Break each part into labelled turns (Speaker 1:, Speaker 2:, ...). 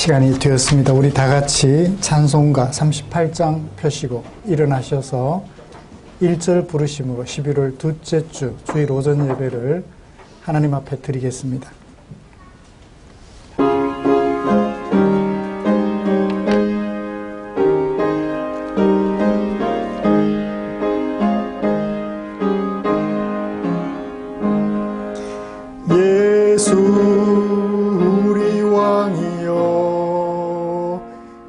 Speaker 1: 시간이 되었습니다. 우리 다 같이 찬송가 38장 펴시고 일어나셔서 1절 부르심으로 11월 둘째 주 주일 오전 예배를 하나님 앞에 드리겠습니다. 예수 우리 왕이여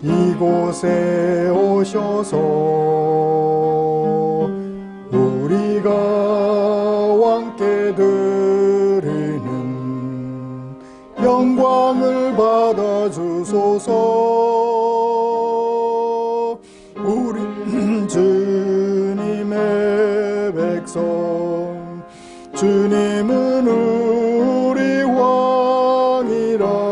Speaker 1: 이곳에 오셔서 우리가 왕께 드리는 영광을 받아주소서. 우리 주님의 백성 주님은 우리 왕이라.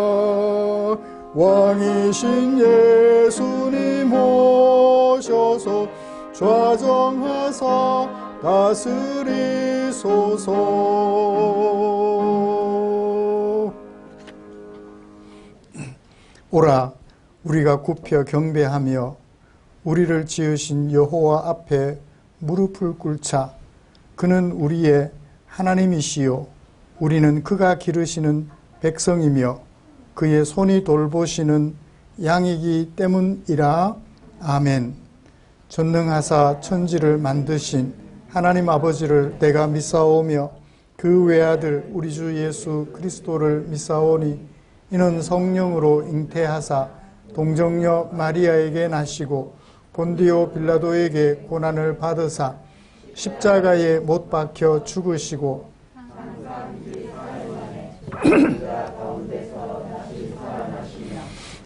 Speaker 1: 왕이신 예수님 오셔서 좌정하사 다스리소서. 오라 우리가 굽혀 경배하며 우리를 지으신 여호와 앞에 무릎을 꿇자. 그는 우리의 하나님이시요 우리는 그가 기르시는 백성이며 그의 손이 돌보시는 양이기 때문이라. 아멘. 전능하사 천지를 만드신 하나님 아버지를 내가 믿사오며 그 외아들 우리 주 예수 그리스도를 믿사오니 이는 성령으로 잉태하사 동정녀 마리아에게 나시고 본디오 빌라도에게 고난을 받으사 십자가에 못 박혀 죽으시고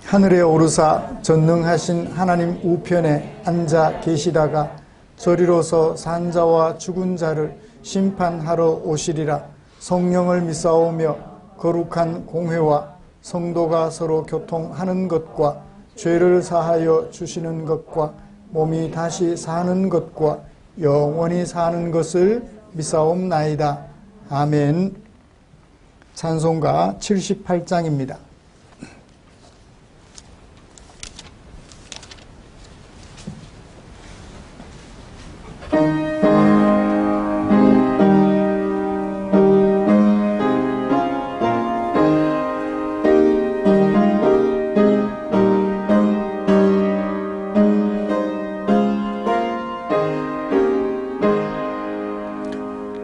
Speaker 1: 하늘에 오르사 전능하신 하나님 우편에 앉아 계시다가 저리로서 산자와 죽은 자를 심판하러 오시리라. 성령을 믿사오며 거룩한 공회와 성도가 서로 교통하는 것과 죄를 사하여 주시는 것과 몸이 다시 사는 것과 영원히 사는 것을 믿사옵나이다. 아멘. 찬송가 78장입니다.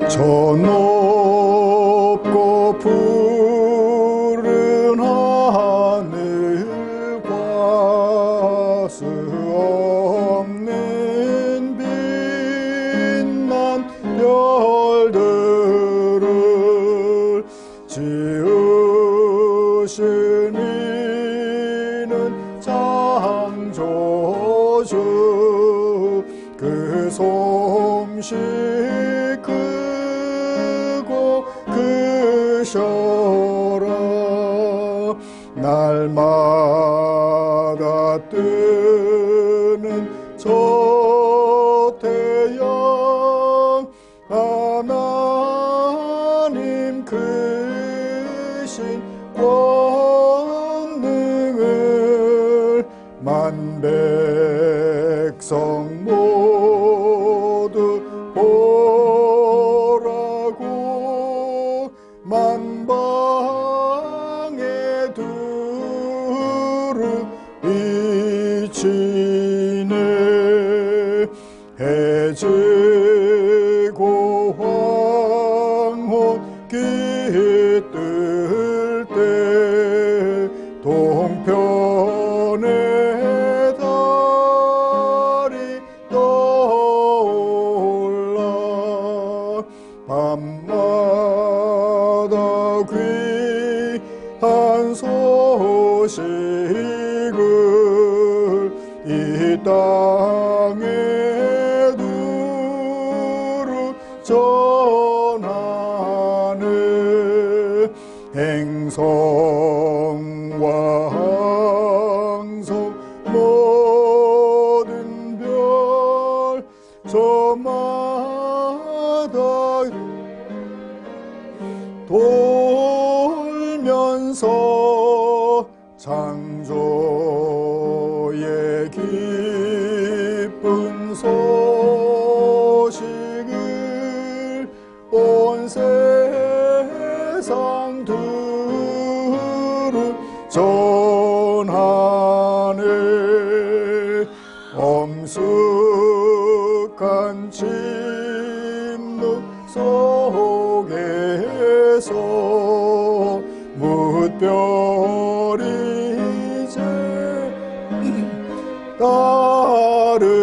Speaker 1: 저 높고 푸른 하늘과 수 없는 빛난 별들을 지으신 이는 창조주. 그 솜씨 크셔라. 날마다 뜨는 저 태양 하나님 크신 권능을 만백성 모두 보라고 만방에 두루 비치네. 해지고 황혼 깃들 때 동편에 달이 떠올라. 밤마다 귀한 소식을 이 땅에 두루 전하네. 행성과 항성 모든 별 저마다 돌면서 장
Speaker 2: 창조의 기쁜 소식을 온 세상 두루 전하네. 엄숙한 침묵 속에서 뭇별이 이제 따르며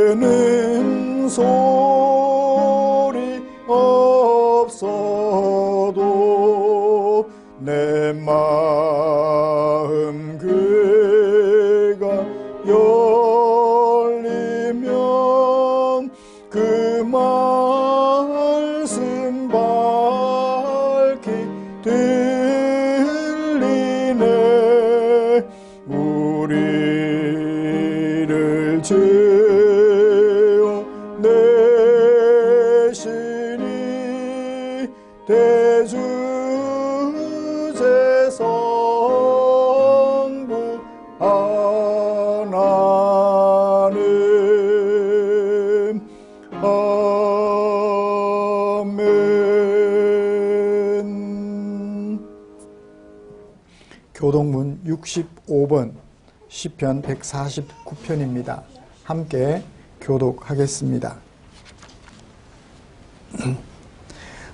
Speaker 2: 들리는 소리 없어도 내 마음 귀가 열리면 그 말씀 밝히 들리네. 우리를 지어 내시니 대주제 성부 하나님. 아멘. 교동문 65번 시편 149편입니다. 함께 교독하겠습니다.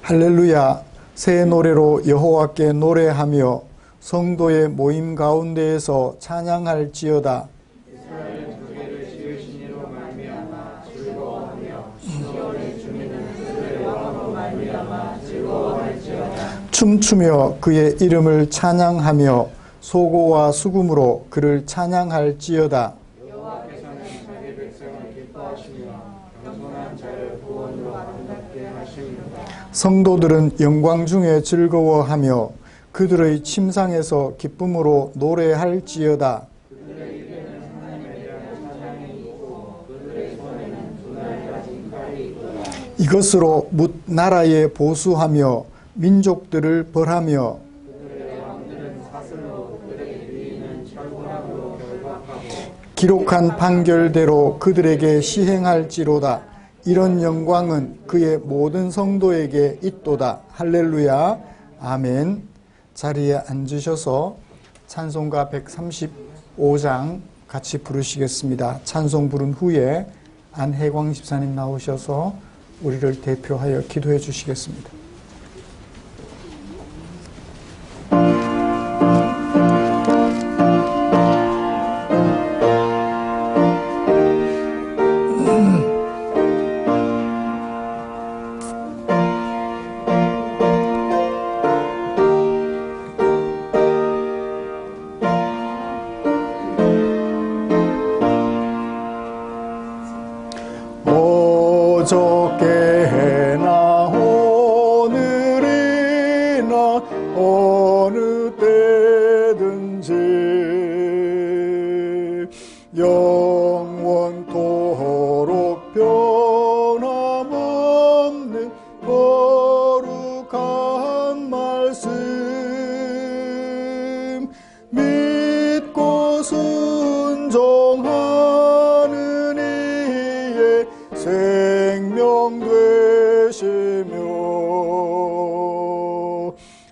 Speaker 2: 할렐루야. 새 노래로 여호와께 노래하며 성도의 모임 가운데에서 찬양할지어다. 춤추며 그의 이름을 찬양하며 소고와 수금으로 그를 찬양할지어다. 성도들은 영광 중에 즐거워하며 그들의 침상에서 기쁨으로 노래할지어다. 이것으로 뭇 나라에 보수하며 민족들을 벌하며 기록한 판결대로 그들에게 시행할지로다. 이런 영광은 그의 모든 성도에게 있도다. 할렐루야. 아멘. 자리에 앉으셔서 찬송가 135장 같이 부르시겠습니다. 찬송 부른 후에 안혜광 집사님 나오셔서 우리를 대표하여 기도해 주시겠습니다. 어저께나 오늘이나 어느 때든지 영원토록 변함없는 거룩한 말씀 믿고 순종하는 이의 생명 되시며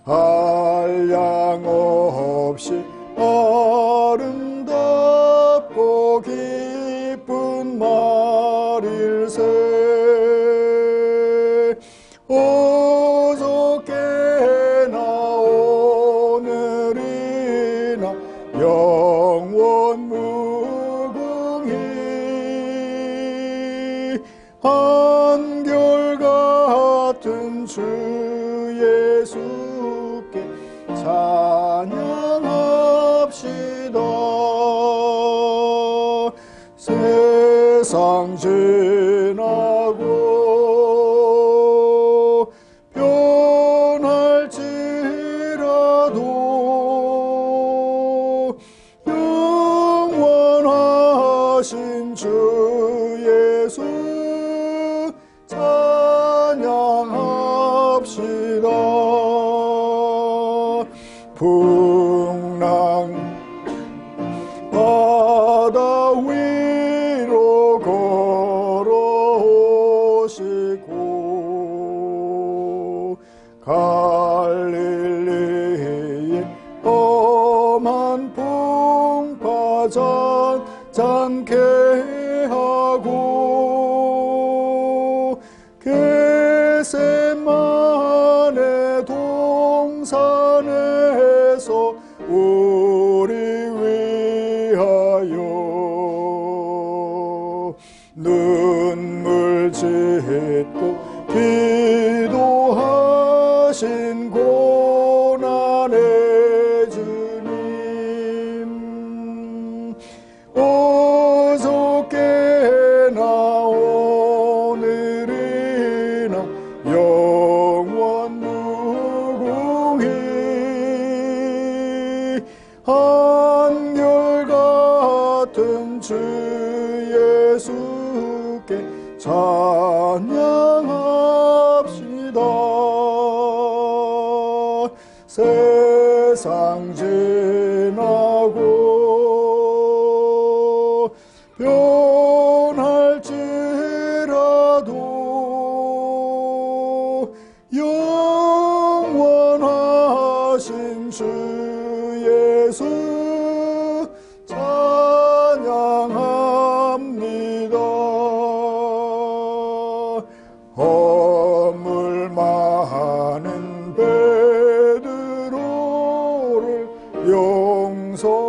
Speaker 2: 한량 없이 아름답고 기쁜 말일세. 어저께나 오늘이나 영원 무궁히 한결같은 주 예수께 찬양합시다. 세상 지나고 변할지라도 영원한 변화하신 주 예수 찬양합시다. 풍랑 바다 위로 걸어오시고 갈릴리의 험한 풍파 잔잔케 하고 겟세마네 동산에서 우리 위하여 눈물 짓고 기도하신 고난의 주님 어저께나 오늘이나 영원 무궁히 한결같은 주 예수께 찬양합시다. 세상 지나고 변할지라도 영원하신 주 예수 찬양합니다. 허물 많은 베드로를 용서하시고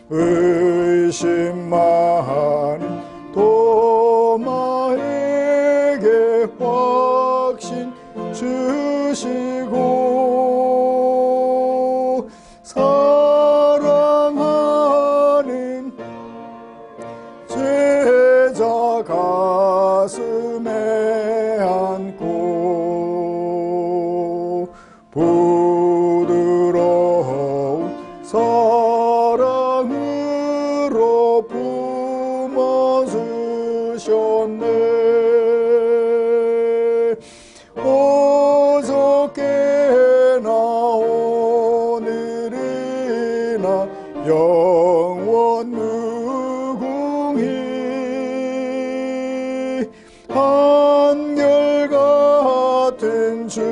Speaker 2: 의심 많은 도마에게 확신 주시고 사랑하는 제자 가슴에 안고 부드러운 사랑으로 품어주셨네. 어저께나 오늘이나 영원 무궁히 한결같은 주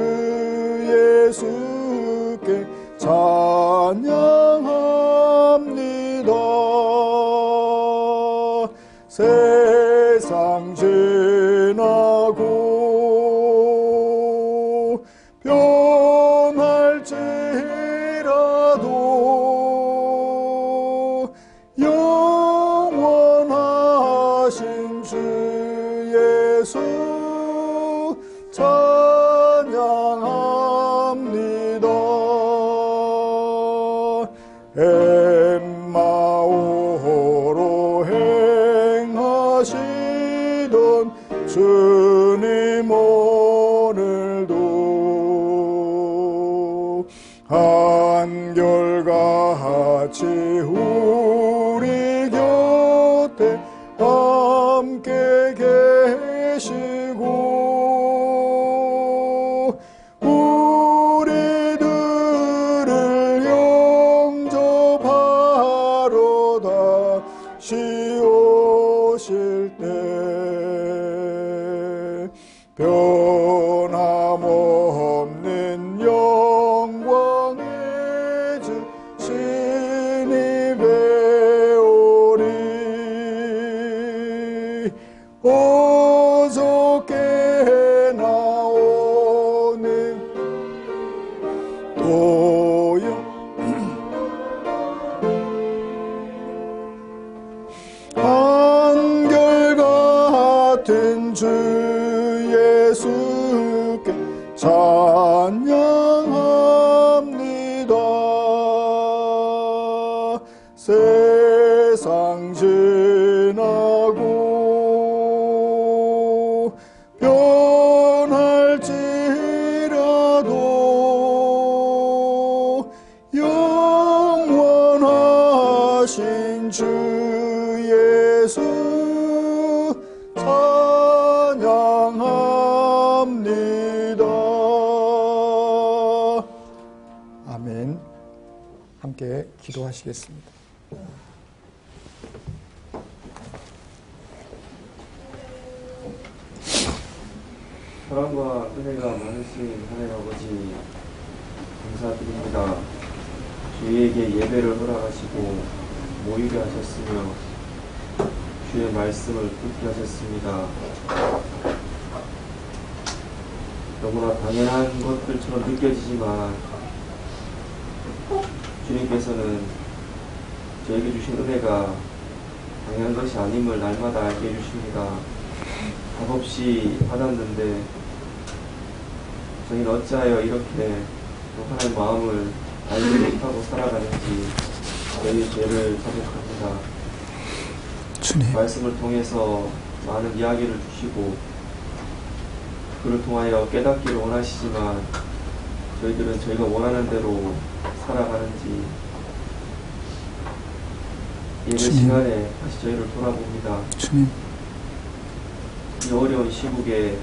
Speaker 2: 예수께 찬양합니다. 세상 지나고 변할지라도 영원하신 주 예수 찬양합니다. 엠마오로 행하시던 주님 오늘도 한결같이 우리 곁에 함께 계시고 우리들을 영접하러 다시 오실 때 변함없는 영광의 주 신이 배우리. 어저께나 오늘 또요 한결같은 주 예수께 찬양합니다. 세상 지나고 변할지라도 영원 하신 주 예수 찬양합니다.
Speaker 1: 아멘. 함께 기도하시겠습니다.
Speaker 3: 사랑과 은혜가 많으신 하나님 아버지 감사드립니다. 주의에게 예배를 허락하시고 모이게 하셨으며 주의 말씀을 듣게 하셨습니다. 너무나 당연한 것들처럼 느껴지지만 주님께서는 저에게 주신 은혜가 당연한 것이 아님을 날마다 알게 해주십니다. 값없이 받았는데 저희는 어찌하여 이렇게 하나님의 마음을 알지 못하고 살아가는지 저희 죄를 자복합니다.
Speaker 1: 주님,
Speaker 3: 말씀을 통해서 많은 이야기를 주시고 그를 통하여 깨닫기를 원하시지만 저희들은 저희가 원하는 대로 살아가는지 예배
Speaker 1: 주님.
Speaker 3: 시간에 다시 저희를 돌아봅니다.
Speaker 1: 주님,
Speaker 3: 이 어려운 시국에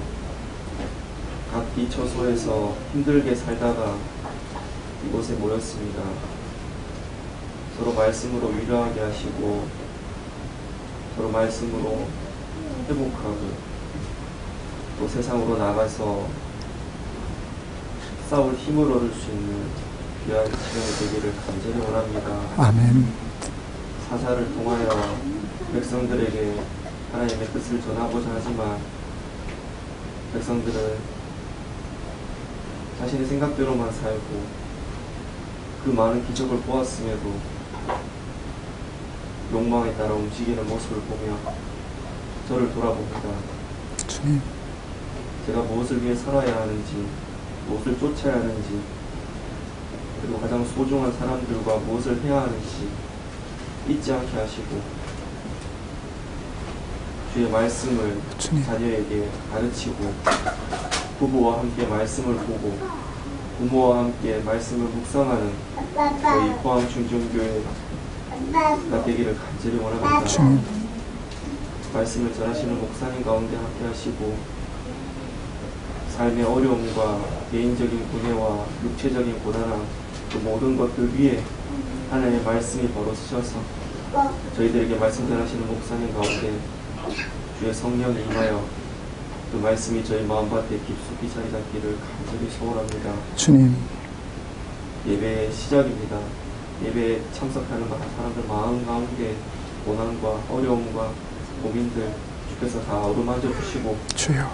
Speaker 3: 각 기초소에서 힘들게 살다가 이곳에 모였습니다. 서로 말씀으로 위로하게 하시고 서로 말씀으로 회복하고 또 세상으로 나가서 싸울 힘을 얻을 수 있는 귀한 시간이 되기를 간절히 원합니다.
Speaker 1: 아멘.
Speaker 3: 사사를 통하여 백성들에게 하나님의 뜻을 전하고자 하지만 백성들은 자신의 생각대로만 살고 그 많은 기적을 보았음에도 욕망에 따라 움직이는 모습을 보며 저를 돌아봅니다.
Speaker 1: 주님,
Speaker 3: 제가 무엇을 위해 살아야 하는지, 무엇을 쫓아야 하는지, 그리고 가장 소중한 사람들과 무엇을 해야 하는지 잊지 않게 하시고 주의 말씀을
Speaker 1: 주님.
Speaker 3: 자녀에게 가르치고 부부와 함께 말씀을 보고 부모와 함께 말씀을 묵상하는 저희 포항중정교회가 되기를 간절히 원합니다.
Speaker 1: 주님,
Speaker 3: 말씀을 전하시는 목사님 가운데 함께 하시고 삶의 어려움과 개인적인 고뇌와 육체적인 고난함 그 모든 것들 위에 하나님의 말씀이 바로 서셔서 저희들에게 말씀 전하시는 목사님 가운데 주의 성령이 임하여 그 말씀이 저희 마음밭에 깊숙이 자리 잡기를 간절히 소원합니다.
Speaker 1: 주님,
Speaker 3: 예배의 시작입니다. 예배에 참석하는 사람들 마음 가운데 고난과 어려움과 고민들 주께서 다 어루만져 주시고
Speaker 1: 주여,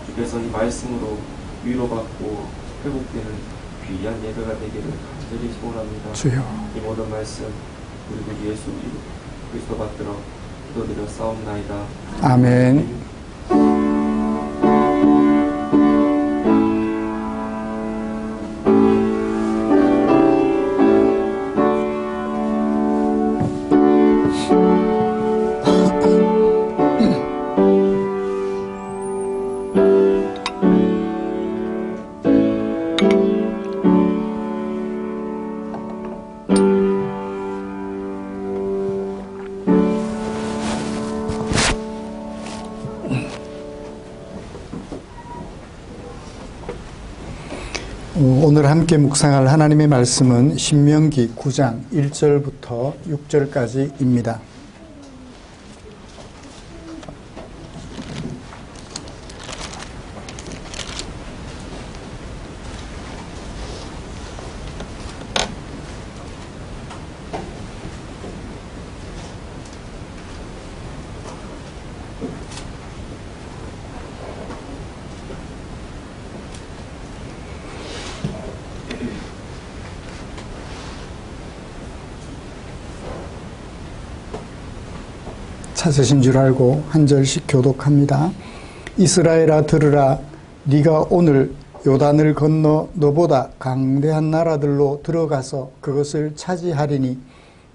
Speaker 3: 주께서 이 말씀으로 위로받고 회복되는 귀한 예배가 되기를 간절히 소원합니다.
Speaker 1: 주여.
Speaker 3: 이 모든 말씀 우리 구 예수 그리스도 받들어 기도드려 싸움나이다.
Speaker 1: 아멘. 오늘 함께 묵상할 하나님의 말씀은 신명기 9장 1절부터 6절까지입니다. 찾으신 줄 알고 한 절씩 교독합니다. 이스라엘아 들으라. 네가 오늘 요단을 건너 너보다 강대한 나라들로 들어가서 그것을 차지하리니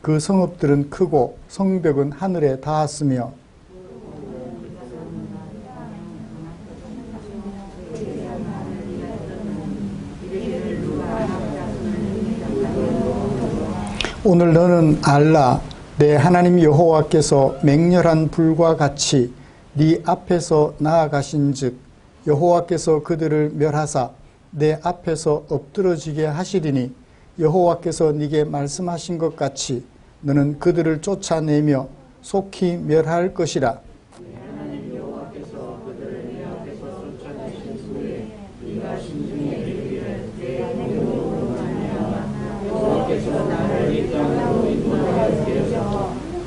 Speaker 1: 그 성읍들은 크고 성벽은 하늘에 닿았으며 오늘 너는 알라. 내 하나님 여호와께서 맹렬한 불과 같이 네 앞에서 나아가신즉 여호와께서 그들을 멸하사 내 앞에서 엎드러지게 하시리니 여호와께서 네게 말씀하신 것 같이 너는 그들을 쫓아내며 속히 멸할 것이라.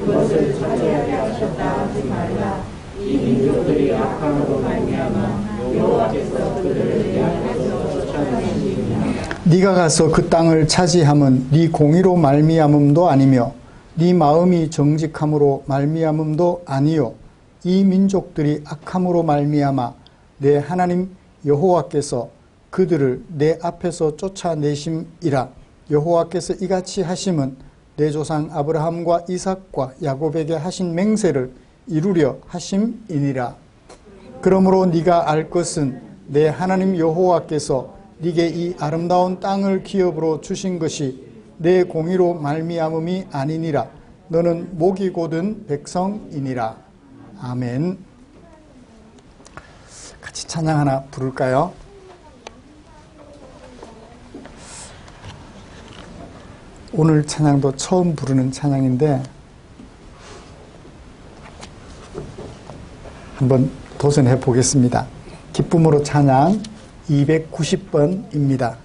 Speaker 4: 그것을 차지하게 하셨다 하지 말라. 이 민족들이 악함으로 말미암아 여호와께서 그들을 내 앞에서 쫓아내시니라.
Speaker 1: 네가 가서 그 땅을 차지함은 네 공의로 말미암음도 아니며 네 마음이 정직함으로 말미암음도 아니요 이 민족들이 악함으로 말미암아 내 하나님 여호와께서 그들을 내 앞에서 쫓아내심이라. 여호와께서 이같이 하심은 내 조상 아브라함과 이삭과 야곱에게 하신 맹세를 이루려 하심이니라. 그러므로 네가 알 것은 내 하나님 여호와께서 네게 이 아름다운 땅을 기업으로 주신 것이 내 공의로 말미암음이 아니니라. 너는 목이 곧은 백성이니라. 아멘. 같이 찬양 하나 부를까요? 오늘 찬양도 처음 부르는 찬양인데 한번 도전해 보겠습니다. 기쁨으로 찬양 290번입니다.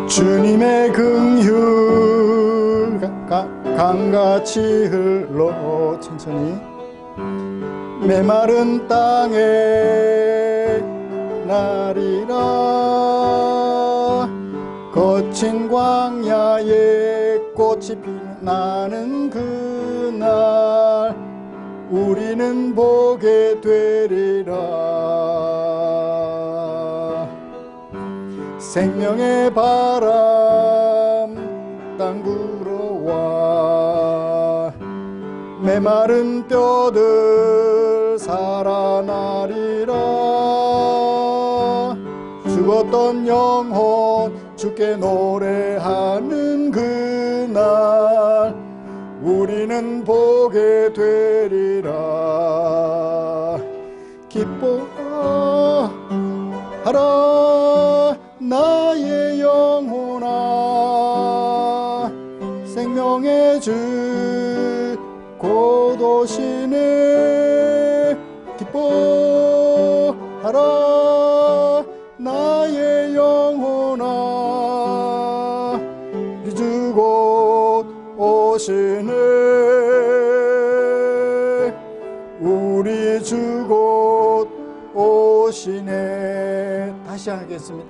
Speaker 2: 주님의 긍휼 강같이 흘러
Speaker 1: 천천히
Speaker 2: 메마른 땅에 나리라. 거친 광야에 꽃이 피나는 그날 우리는 보게 되리라. 생명의 바람 땅 불어와 메마른 뼈들 살아나리라. 죽었던 영혼 주께 노래하는 그날 우리는 보게 되리라. 기뻐하라 나의 영혼아. 생명의 주 곧 오시네. 기뻐하라 나의 영혼아. 이 주 곧 오시네. 우리 주 곧 오시네.
Speaker 1: 다시 하겠습니다.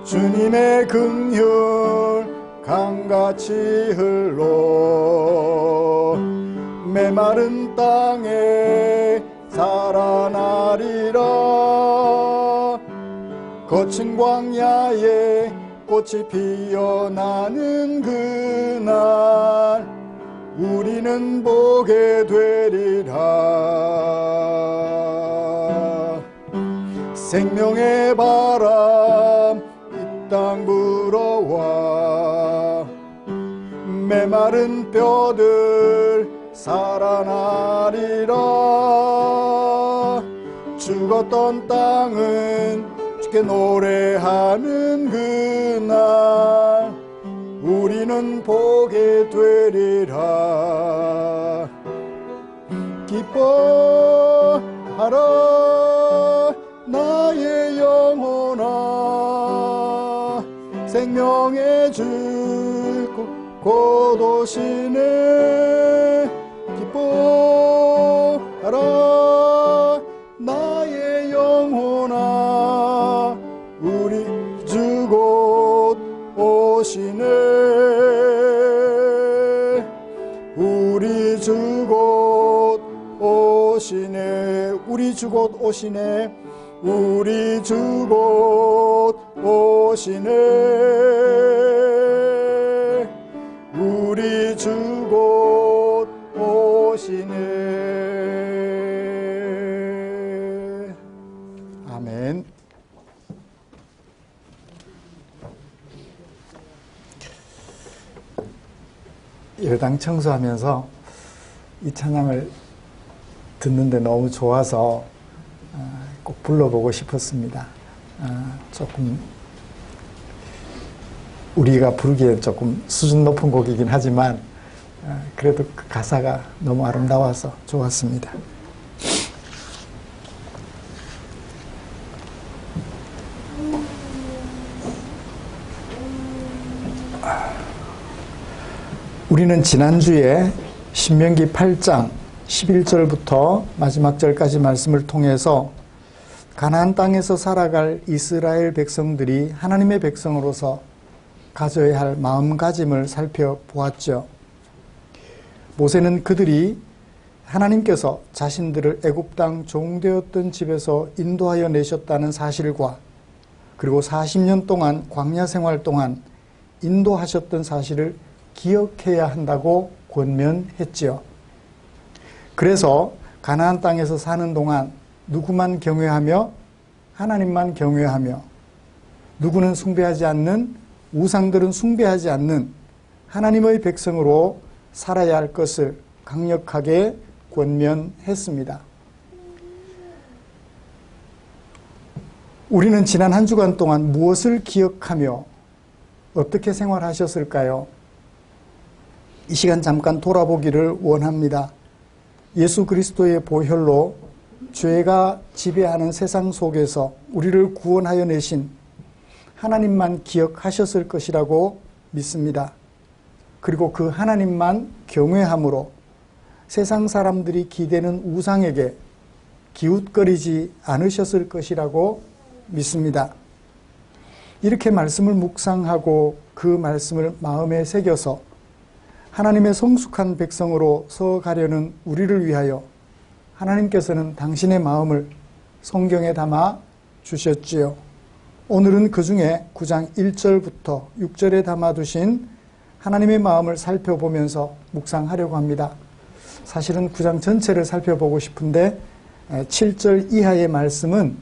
Speaker 2: 주님의 긍휼 강같이 흘러 메마른 땅에 살아나리라. 거친 광야에 꽃이 피어나는 그날 우리는 보게 되리라. 생명의 바람 이 땅 불어와 메마른 뼈들 살아나리라. 죽었던 땅은 주께 노래하는 그날 우리는 보게 되리라. 기뻐하라 나의 영혼아. 생명의 주 곧 오시네. 기뻐하라 우리 주 곧 오시네 우리 주 곧 오시네 우리 주 곧 오시네 우리 주 곧 오시네. 아멘.
Speaker 1: 예배당 청소하면서 이 찬양을 듣는데 너무 좋아서 꼭 불러보고 싶었습니다. 조금 우리가 부르기에 조금 수준 높은 곡이긴 하지만 그래도 그 가사가 너무 아름다워서 좋았습니다. 우리는 지난주에 신명기 8장 11절부터 마지막 절까지 말씀을 통해서 가나안 땅에서 살아갈 이스라엘 백성들이 하나님의 백성으로서 가져야 할 마음가짐을 살펴보았죠. 모세는 그들이 하나님께서 자신들을 애굽 땅 종되었던 집에서 인도하여 내셨다는 사실과 그리고 40년 동안 광야 생활 동안 인도하셨던 사실을 기억해야 한다고 권면했지요. 그래서 가나안 땅에서 사는 동안 누구만 경외하며 하나님만 경외하며 누구는 숭배하지 않는 우상들은 숭배하지 않는 하나님의 백성으로 살아야 할 것을 강력하게 권면했습니다. 우리는 지난 한 주간 동안 무엇을 기억하며 어떻게 생활하셨을까요? 이 시간 잠깐 돌아보기를 원합니다. 예수 그리스도의 보혈로 죄가 지배하는 세상 속에서 우리를 구원하여 내신 하나님만 기억하셨을 것이라고 믿습니다. 그리고 그 하나님만 경외함으로 세상 사람들이 기대는 우상에게 기웃거리지 않으셨을 것이라고 믿습니다. 이렇게 말씀을 묵상하고 그 말씀을 마음에 새겨서 하나님의 성숙한 백성으로 서가려는 우리를 위하여 하나님께서는 당신의 마음을 성경에 담아 주셨지요. 오늘은 그 중에 9장 1절부터 6절에 담아두신 하나님의 마음을 살펴보면서 묵상하려고 합니다. 사실은 9장 전체를 살펴보고 싶은데 7절 이하의 말씀은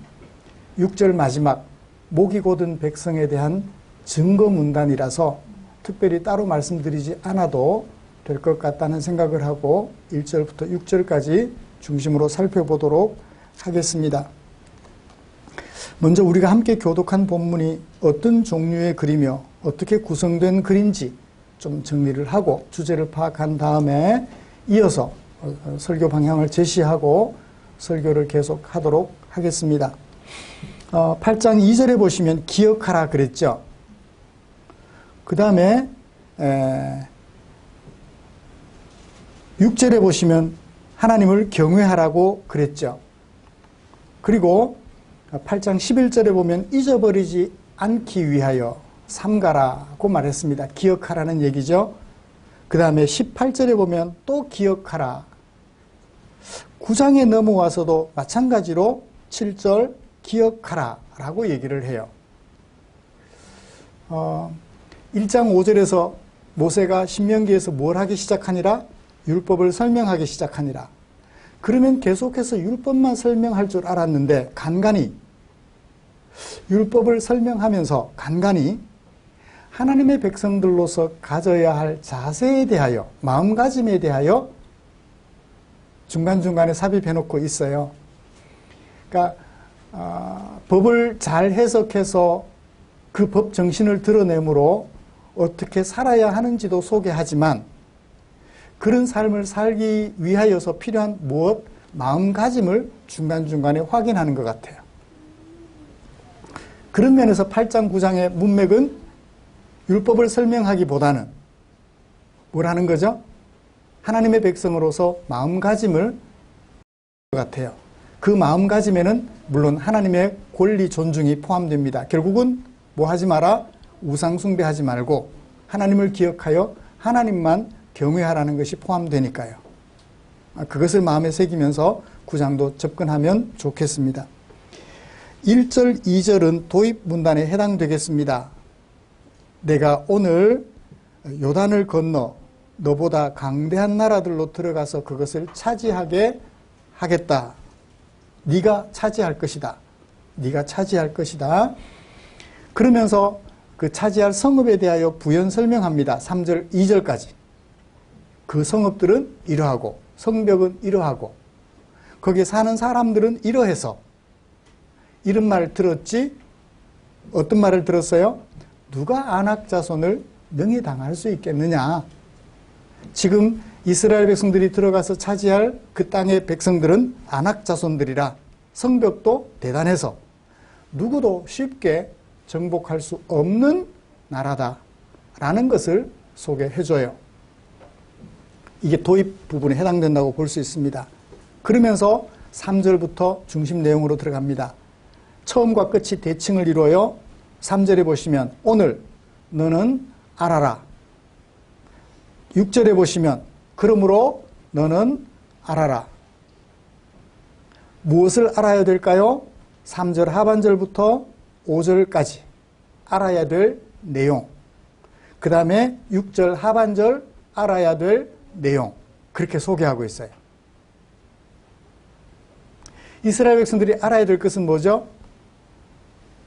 Speaker 1: 6절 마지막 목이 곧은 백성에 대한 증거 문단이라서 특별히 따로 말씀드리지 않아도 될 것 같다는 생각을 하고 1절부터 6절까지 중심으로 살펴보도록 하겠습니다. 먼저 우리가 함께 교독한 본문이 어떤 종류의 글이며 어떻게 구성된 글인지 좀 정리를 하고 주제를 파악한 다음에 이어서 설교 방향을 제시하고 설교를 계속하도록 하겠습니다. 8장 2절에 보시면 기억하라 그랬죠. 그 다음에 6절에 보시면 하나님을 경외하라고 그랬죠. 그리고 8장 11절에 보면 잊어버리지 않기 위하여 삼가라고 말했습니다. 기억하라는 얘기죠. 그 다음에 18절에 보면 또 기억하라. 9장에 넘어와서도 마찬가지로 7절 기억하라 라고 얘기를 해요. 1장 5절에서 모세가 신명기에서 뭘 하기 시작하니라? 율법을 설명하기 시작하니라. 그러면 계속해서 율법만 설명할 줄 알았는데 간간히 율법을 설명하면서 간간히 하나님의 백성들로서 가져야 할 자세에 대하여, 마음가짐에 대하여 중간중간에 삽입해놓고 있어요. 그러니까 법을 잘 해석해서 그 법 정신을 드러내므로 어떻게 살아야 하는지도 소개하지만 그런 삶을 살기 위하여서 필요한 무엇, 마음가짐을 중간중간에 확인하는 것 같아요. 그런 면에서 8장 9장의 문맥은 율법을 설명하기보다는 뭘 하는 거죠? 하나님의 백성으로서 마음가짐을 것 같아요. 그 마음가짐에는 물론 하나님의 권리 존중이 포함됩니다. 결국은 뭐 하지 마라? 우상 숭배하지 말고 하나님을 기억하여 하나님만 경외하라는 것이 포함되니까요. 그것을 마음에 새기면서 9장도 접근하면 좋겠습니다. 1절, 2절은 도입 문단에 해당되겠습니다. 내가 오늘 요단을 건너 너보다 강대한 나라들로 들어가서 그것을 차지하게 하겠다. 네가 차지할 것이다. 네가 차지할 것이다. 그러면서 그 차지할 성읍에 대하여 부연 설명합니다. 3절, 2절까지. 그 성읍들은 이러하고 성벽은 이러하고 거기에 사는 사람들은 이러해서 이런 말 들었지? 어떤 말을 들었어요? 누가 아낙 자손을 명예당할 수 있겠느냐? 지금 이스라엘 백성들이 들어가서 차지할 그 땅의 백성들은 아낙 자손들이라 성벽도 대단해서 누구도 쉽게 정복할 수 없는 나라다라는 것을 소개해줘요. 이게 도입 부분에 해당된다고 볼 수 있습니다. 그러면서 3절부터 중심 내용으로 들어갑니다. 처음과 끝이 대칭을 이루어요. 3절에 보시면 오늘 너는 알아라. 6절에 보시면 그러므로 너는 알아라. 무엇을 알아야 될까요? 3절 하반절부터 5절까지 알아야 될 내용. 그 다음에 6절 하반절 알아야 될 내용. 그렇게 소개하고 있어요. 이스라엘 백성들이 알아야 될 것은 뭐죠?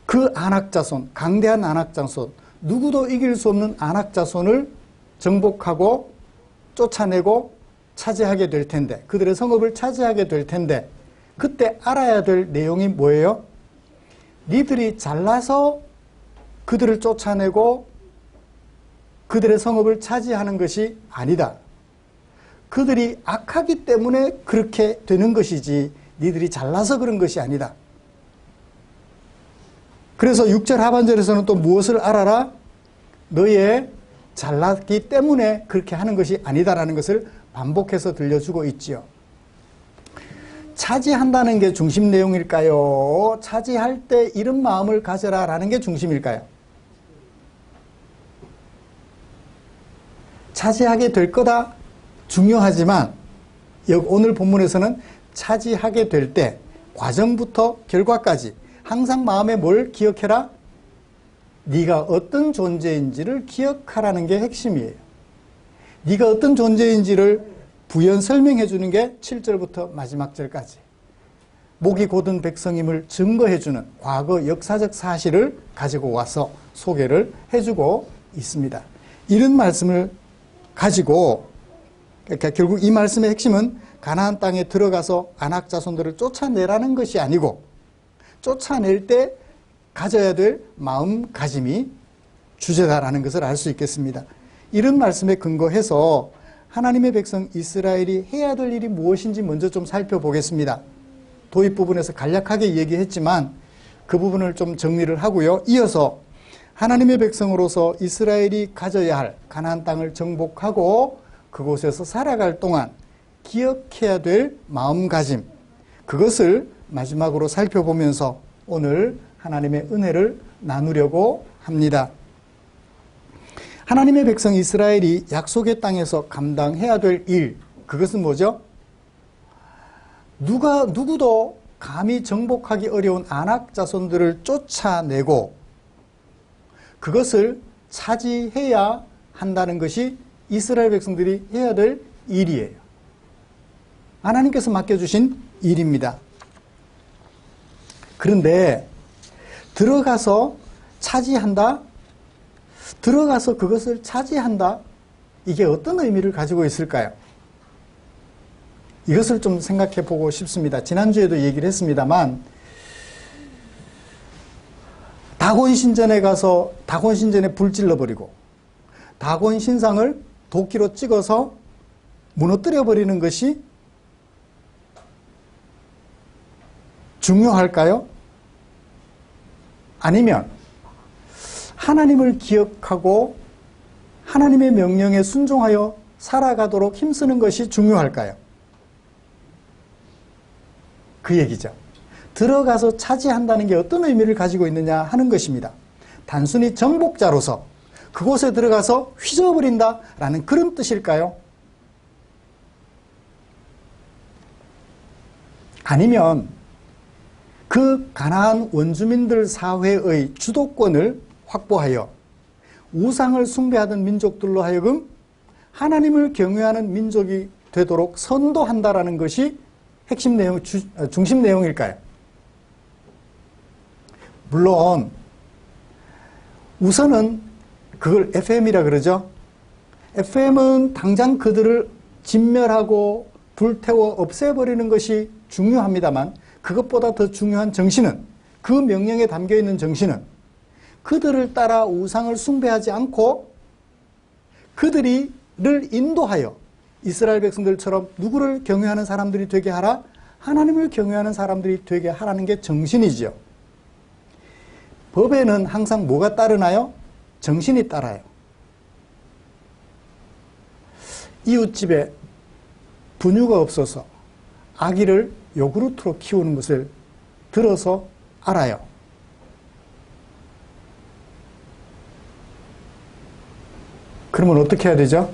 Speaker 1: 그 아낙자손, 강대한 아낙자손, 누구도 이길 수 없는 아낙자손을 정복하고 쫓아내고 차지하게 될 텐데, 그들의 성읍을 차지하게 될 텐데, 그때 알아야 될 내용이 뭐예요? 니들이 잘나서 그들을 쫓아내고 그들의 성읍을 차지하는 것이 아니다. 그들이 악하기 때문에 그렇게 되는 것이지 니들이 잘나서 그런 것이 아니다. 그래서 6절 하반절에서는 또 무엇을 알아라? 너의 잘났기 때문에 그렇게 하는 것이 아니다라는 것을 반복해서 들려주고 있지요. 차지한다는 게 중심 내용일까요? 차지할 때 이런 마음을 가져라 라는 게 중심일까요? 차지하게 될 거다 중요하지만 오늘 본문에서는 차지하게 될 때 과정부터 결과까지 항상 마음에 뭘 기억해라? 네가 어떤 존재인지를 기억하라는 게 핵심이에요. 네가 어떤 존재인지를 부연 설명해 주는 게 7절부터 마지막 절까지 목이 곧은 백성임을 증거해 주는 과거 역사적 사실을 가지고 와서 소개를 해주고 있습니다. 이런 말씀을 가지고 그러니까 결국 이 말씀의 핵심은 가나안 땅에 들어가서 아낙 자손들을 쫓아내라는 것이 아니고 쫓아낼 때 가져야 될 마음가짐이 주제다라는 것을 알 수 있겠습니다. 이런 말씀에 근거해서 하나님의 백성 이스라엘이 해야 될 일이 무엇인지 먼저 좀 살펴보겠습니다. 도입 부분에서 간략하게 얘기했지만 그 부분을 좀 정리를 하고요. 이어서 하나님의 백성으로서 이스라엘이 가져야 할 가나안 땅을 정복하고 그곳에서 살아갈 동안 기억해야 될 마음가짐, 그것을 마지막으로 살펴보면서 오늘 하나님의 은혜를 나누려고 합니다. 하나님의 백성 이스라엘이 약속의 땅에서 감당해야 될 일, 그것은 뭐죠? 누구도 감히 정복하기 어려운 아낙 자손들을 쫓아내고 그것을 차지해야 한다는 것이 이스라엘 백성들이 해야 될 일이에요. 하나님께서 맡겨주신 일입니다. 그런데 들어가서 차지한다? 들어가서 그것을 차지한다? 이게 어떤 의미를 가지고 있을까요? 이것을 좀 생각해 보고 싶습니다. 지난주에도 얘기를 했습니다만 다곤 신전에 가서 다곤 신전에 불 질러버리고 다곤 신상을 도끼로 찍어서 무너뜨려 버리는 것이 중요할까요? 아니면 하나님을 기억하고 하나님의 명령에 순종하여 살아가도록 힘쓰는 것이 중요할까요? 그 얘기죠. 들어가서 차지한다는 게 어떤 의미를 가지고 있느냐 하는 것입니다. 단순히 정복자로서 그곳에 들어가서 휘저어버린다라는 그런 뜻일까요? 아니면 그 가나안 원주민들 사회의 주도권을 확보하여 우상을 숭배하던 민족들로 하여금 하나님을 경외하는 민족이 되도록 선도한다라는 것이 핵심 내용, 중심 내용일까요? 물론 우선은 그걸 FM이라 그러죠. FM은 당장 그들을 진멸하고 불태워 없애버리는 것이 중요합니다만 그것보다 더 중요한 정신은, 그 명령에 담겨있는 정신은 그들을 따라 우상을 숭배하지 않고 그들을 인도하여 이스라엘 백성들처럼 누구를 경외하는 사람들이 되게 하라? 하나님을 경외하는 사람들이 되게 하라는 게 정신이지요. 법에는 항상 뭐가 따르나요? 정신이 따라요. 이웃집에 분유가 없어서 아기를 요구르트로 키우는 것을 들어서 알아요. 그러면 어떻게 해야 되죠?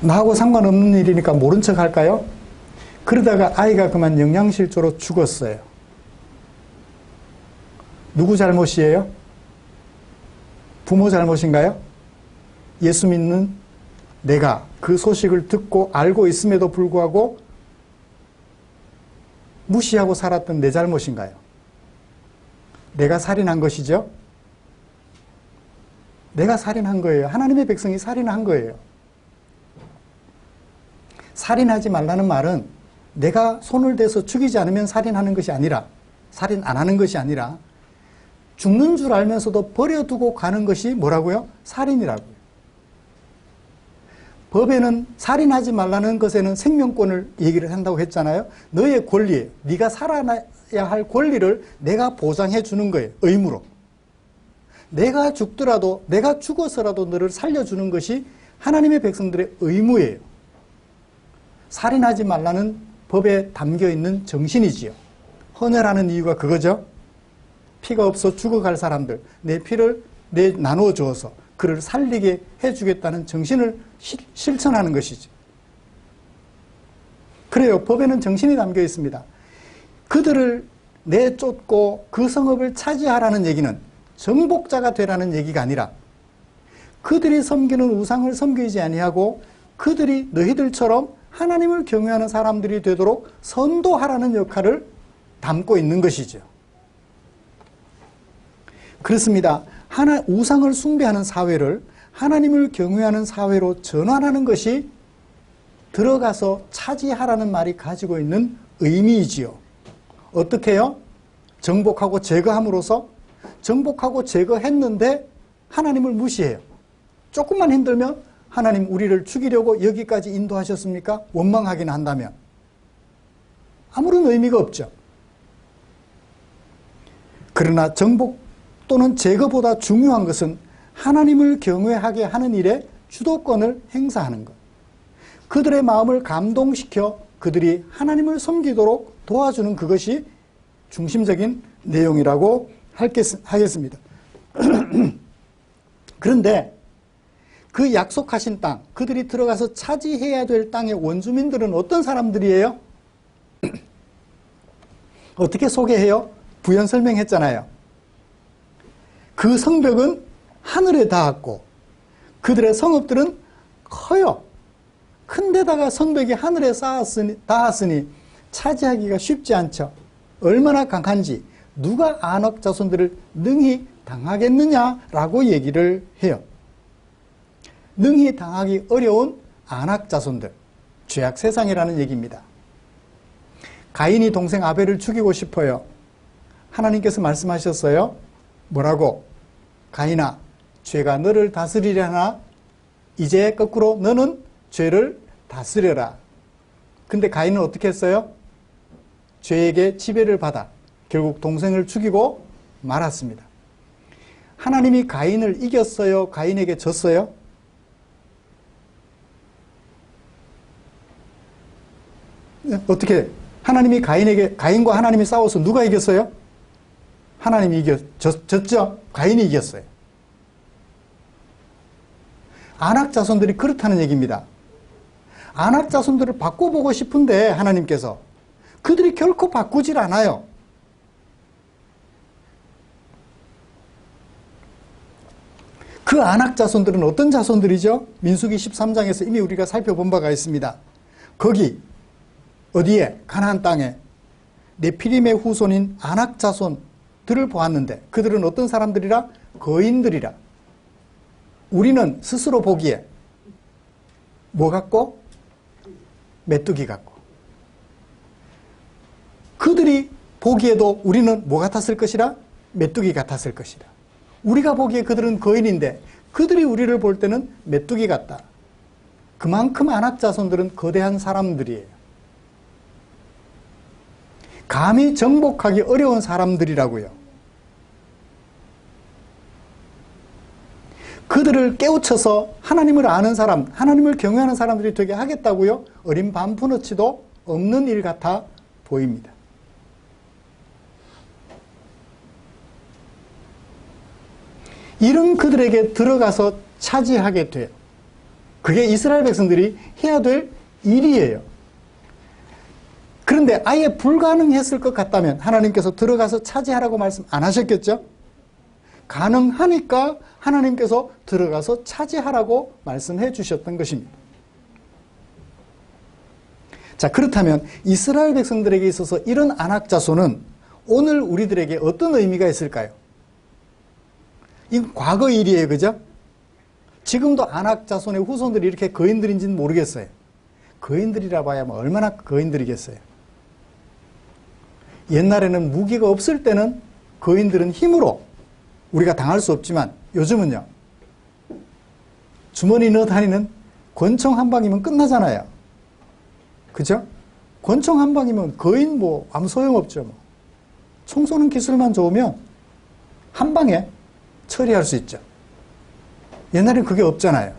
Speaker 1: 나하고 상관없는 일이니까 모른 척 할까요? 그러다가 아이가 그만 영양실조로 죽었어요. 누구 잘못이에요? 부모 잘못인가요? 예수 믿는 내가 그 소식을 듣고 알고 있음에도 불구하고 무시하고 살았던 내 잘못인가요? 내가 살인한 것이죠? 내가 살인한 거예요. 하나님의 백성이 살인한 거예요. 살인하지 말라는 말은 내가 손을 대서 죽이지 않으면 살인하는 것이 아니라, 살인 안 하는 것이 아니라 죽는 줄 알면서도 버려두고 가는 것이 뭐라고요? 살인이라고요. 법에는 살인하지 말라는 것에는 생명권을 얘기를 한다고 했잖아요. 너의 권리, 네가 살아야 할 권리를 내가 보장해 주는 거예요. 의무로. 내가 죽더라도, 내가 죽어서라도 너를 살려주는 것이 하나님의 백성들의 의무예요. 살인하지 말라는 법에 담겨있는 정신이지요. 헌혈하는 이유가 그거죠. 피가 없어 죽어갈 사람들, 내 피를 나누어 주어서 그를 살리게 해주겠다는 정신을 실천하는 것이죠. 그래요. 법에는 정신이 담겨 있습니다. 그들을 내쫓고 그 성읍을 차지하라는 얘기는 정복자가 되라는 얘기가 아니라 그들이 섬기는 우상을 섬기지 아니하고 그들이 너희들처럼 하나님을 경외하는 사람들이 되도록 선도하라는 역할을 담고 있는 것이죠. 그렇습니다. 우상을 숭배하는 사회를 하나님을 경외하는 사회로 전환하는 것이 들어가서 차지하라는 말이 가지고 있는 의미이지요. 어떻게 해요? 정복하고 제거함으로써 정복하고 제거했는데 하나님을 무시해요. 조금만 힘들면 하나님 우리를 죽이려고 여기까지 인도하셨습니까? 원망하긴 한다면 아무런 의미가 없죠. 그러나 정복 또는 제거보다 중요한 것은 하나님을 경외하게 하는 일에 주도권을 행사하는 것. 그들의 마음을 감동시켜 그들이 하나님을 섬기도록 도와주는 그것이 중심적인 내용이라고 하겠습니다. 그런데 그 약속하신 땅, 그들이 들어가서 차지해야 될 땅의 원주민들은 어떤 사람들이에요? 어떻게 소개해요? 부연 설명했잖아요. 그 성벽은 하늘에 닿았고 그들의 성읍들은 커요. 큰데다가 성벽이 하늘에 닿았으니 차지하기가 쉽지 않죠. 얼마나 강한지 누가 안악 자손들을 능히 당하겠느냐라고 얘기를 해요. 능히 당하기 어려운 안악 자손들, 죄악 세상이라는 얘기입니다. 가인이 동생 아벨을 죽이고 싶어요. 하나님께서 말씀하셨어요. 뭐라고? 가인아, 죄가 너를 다스리려나? 이제 거꾸로 너는 죄를 다스려라. 근데 가인은 어떻게 했어요? 죄에게 지배를 받아 결국 동생을 죽이고 말았습니다. 하나님이 가인을 이겼어요? 가인에게 졌어요? 어떻게? 하나님이 가인과 하나님이 싸워서 누가 이겼어요? 하나님이 졌죠? 가인이 이겼어요. 안악 자손들이 그렇다는 얘기입니다. 안악 자손들을 바꿔보고 싶은데 하나님께서 그들이 결코 바꾸질 않아요. 그 안악 자손들은 어떤 자손들이죠? 민수기 13장에서 이미 우리가 살펴본 바가 있습니다. 거기 어디에? 가나안 땅에 네피림의 후손인 안악 자손들을 보았는데 그들은 어떤 사람들이라? 거인들이라. 우리는 스스로 보기에 뭐 같고? 메뚜기 같고. 그들이 보기에도 우리는 뭐 같았을 것이라? 메뚜기 같았을 것이라. 우리가 보기에 그들은 거인인데 그들이 우리를 볼 때는 메뚜기 같다. 그만큼 안악 자손들은 거대한 사람들이에요. 감히 정복하기 어려운 사람들이라고요. 그들을 깨우쳐서 하나님을 아는 사람, 하나님을 경외하는 사람들이 되게 하겠다고요? 어린 반푼어치도 없는 일 같아 보입니다. 이런 그들에게 들어가서 차지하게 돼요. 그게 이스라엘 백성들이 해야 될 일이에요. 그런데 아예 불가능했을 것 같다면 하나님께서 들어가서 차지하라고 말씀 안 하셨겠죠? 가능하니까 하나님께서 들어가서 차지하라고 말씀해 주셨던 것입니다. 자, 그렇다면 이스라엘 백성들에게 있어서 이런 안악 자손은 오늘 우리들에게 어떤 의미가 있을까요? 이건 과거 일이에요. 그죠? 지금도 안악 자손의 후손들이 이렇게 거인들인지는 모르겠어요. 거인들이라 봐야 뭐 얼마나 거인들이겠어요. 옛날에는 무기가 없을 때는 거인들은 힘으로 우리가 당할 수 없지만 요즘은요. 주머니 넣어 다니는 권총 한 방이면 끝나잖아요. 그죠? 권총 한 방이면 거인 뭐 아무 소용없죠. 뭐. 총 쏘는 기술만 좋으면 한 방에 처리할 수 있죠. 옛날엔 그게 없잖아요.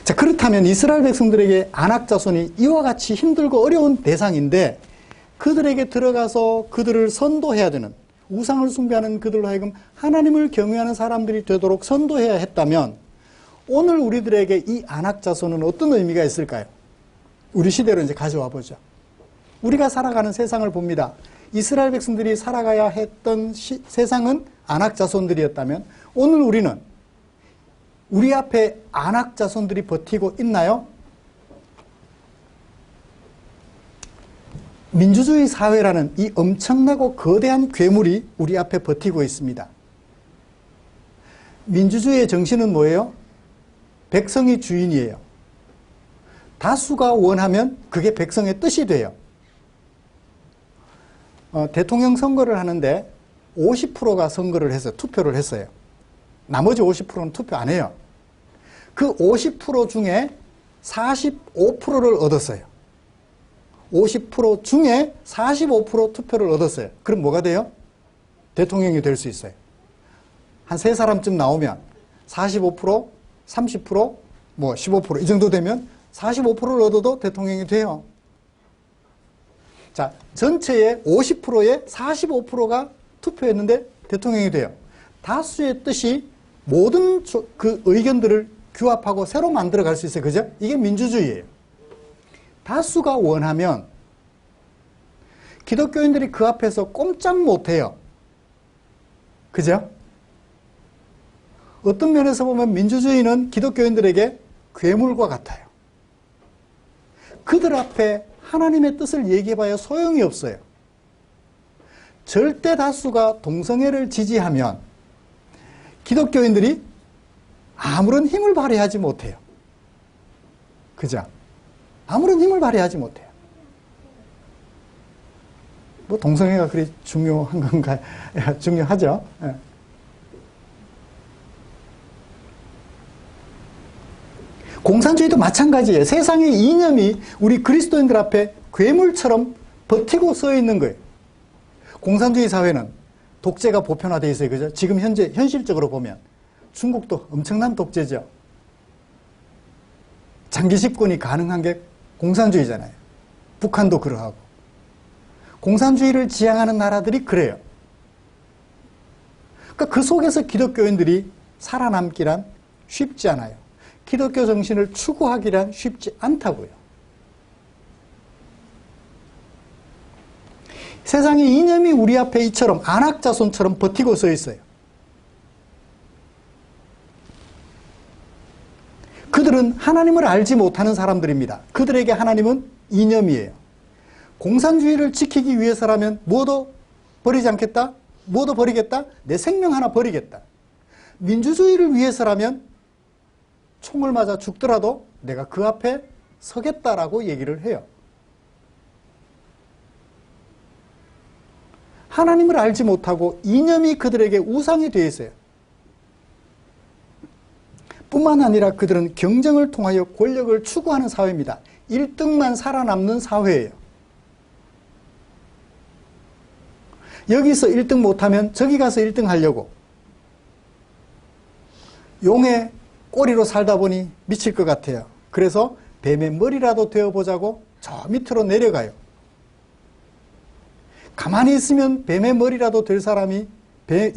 Speaker 1: 자, 그렇다면 이스라엘 백성들에게 안악 자손이 이와 같이 힘들고 어려운 대상인데 그들에게 들어가서 그들을 선도해야 되는, 우상을 숭배하는 그들로 하여금 하나님을 경외하는 사람들이 되도록 선도해야 했다면 오늘 우리들에게 이 안악 자손은 어떤 의미가 있을까요? 우리 시대로 이제 가져와 보죠. 우리가 살아가는 세상을 봅니다. 이스라엘 백성들이 살아가야 했던 세상은 안악 자손들이었다면 오늘 우리는 우리 앞에 안악 자손들이 버티고 있나요? 민주주의 사회라는 이 엄청나고 거대한 괴물이 우리 앞에 버티고 있습니다. 민주주의의 정신은 뭐예요? 백성이 주인이에요. 다수가 원하면 그게 백성의 뜻이 돼요. 대통령 선거를 하는데 50%가 선거를 해서 투표를 했어요. 나머지 50%는 투표 안 해요. 그 50% 중에 45%를 얻었어요. 50% 중에 45% 투표를 얻었어요. 그럼 뭐가 돼요? 대통령이 될 수 있어요. 한 3사람쯤 나오면 45%, 30%, 뭐 15% 이 정도 되면 45%를 얻어도 대통령이 돼요. 자, 전체의 50%에 45%가 투표했는데 대통령이 돼요. 다수의 뜻이 모든 그 의견들을 규합하고 새로 만들어갈 수 있어요. 그죠? 이게 민주주의예요. 다수가 원하면 기독교인들이 그 앞에서 꼼짝 못해요. 그죠? 어떤 면에서 보면 민주주의는 기독교인들에게 괴물과 같아요. 그들 앞에 하나님의 뜻을 얘기해봐야 소용이 없어요. 절대 다수가 동성애를 지지하면 기독교인들이 아무런 힘을 발휘하지 못해요. 그죠? 아무런 힘을 발휘하지 못해요. 뭐 동성애가 그리 중요한 건가요? 중요하죠. 예. 공산주의도 마찬가지예요. 세상의 이념이 우리 그리스도인들 앞에 괴물처럼 버티고 서 있는 거예요. 공산주의 사회는 독재가 보편화되어 있어요. 그죠? 지금 현실적으로 보면 중국도 엄청난 독재죠. 장기 집권이 가능한 게 공산주의잖아요. 북한도 그러하고. 공산주의를 지향하는 나라들이 그래요. 그러니까 그 속에서 기독교인들이 살아남기란 쉽지 않아요. 기독교 정신을 추구하기란 쉽지 않다고요. 세상의 이념이 우리 앞에 이처럼 안악자손처럼 버티고 서 있어요. 그들은 하나님을 알지 못하는 사람들입니다. 그들에게 하나님은 이념이에요. 공산주의를 지키기 위해서라면 뭐도 버리지 않겠다? 뭐도 버리겠다? 내 생명 하나 버리겠다. 민주주의를 위해서라면 총을 맞아 죽더라도 내가 그 앞에 서겠다라고 얘기를 해요. 하나님을 알지 못하고 이념이 그들에게 우상이 되어 있어요. 뿐만 아니라 그들은 경쟁을 통하여 권력을 추구하는 사회입니다. 1등만 살아남는 사회예요. 여기서 1등 못하면 저기 가서 1등 하려고. 용의 꼬리로 살다 보니 미칠 것 같아요. 그래서 뱀의 머리라도 되어보자고 저 밑으로 내려가요. 가만히 있으면 뱀의 머리라도 될 사람이,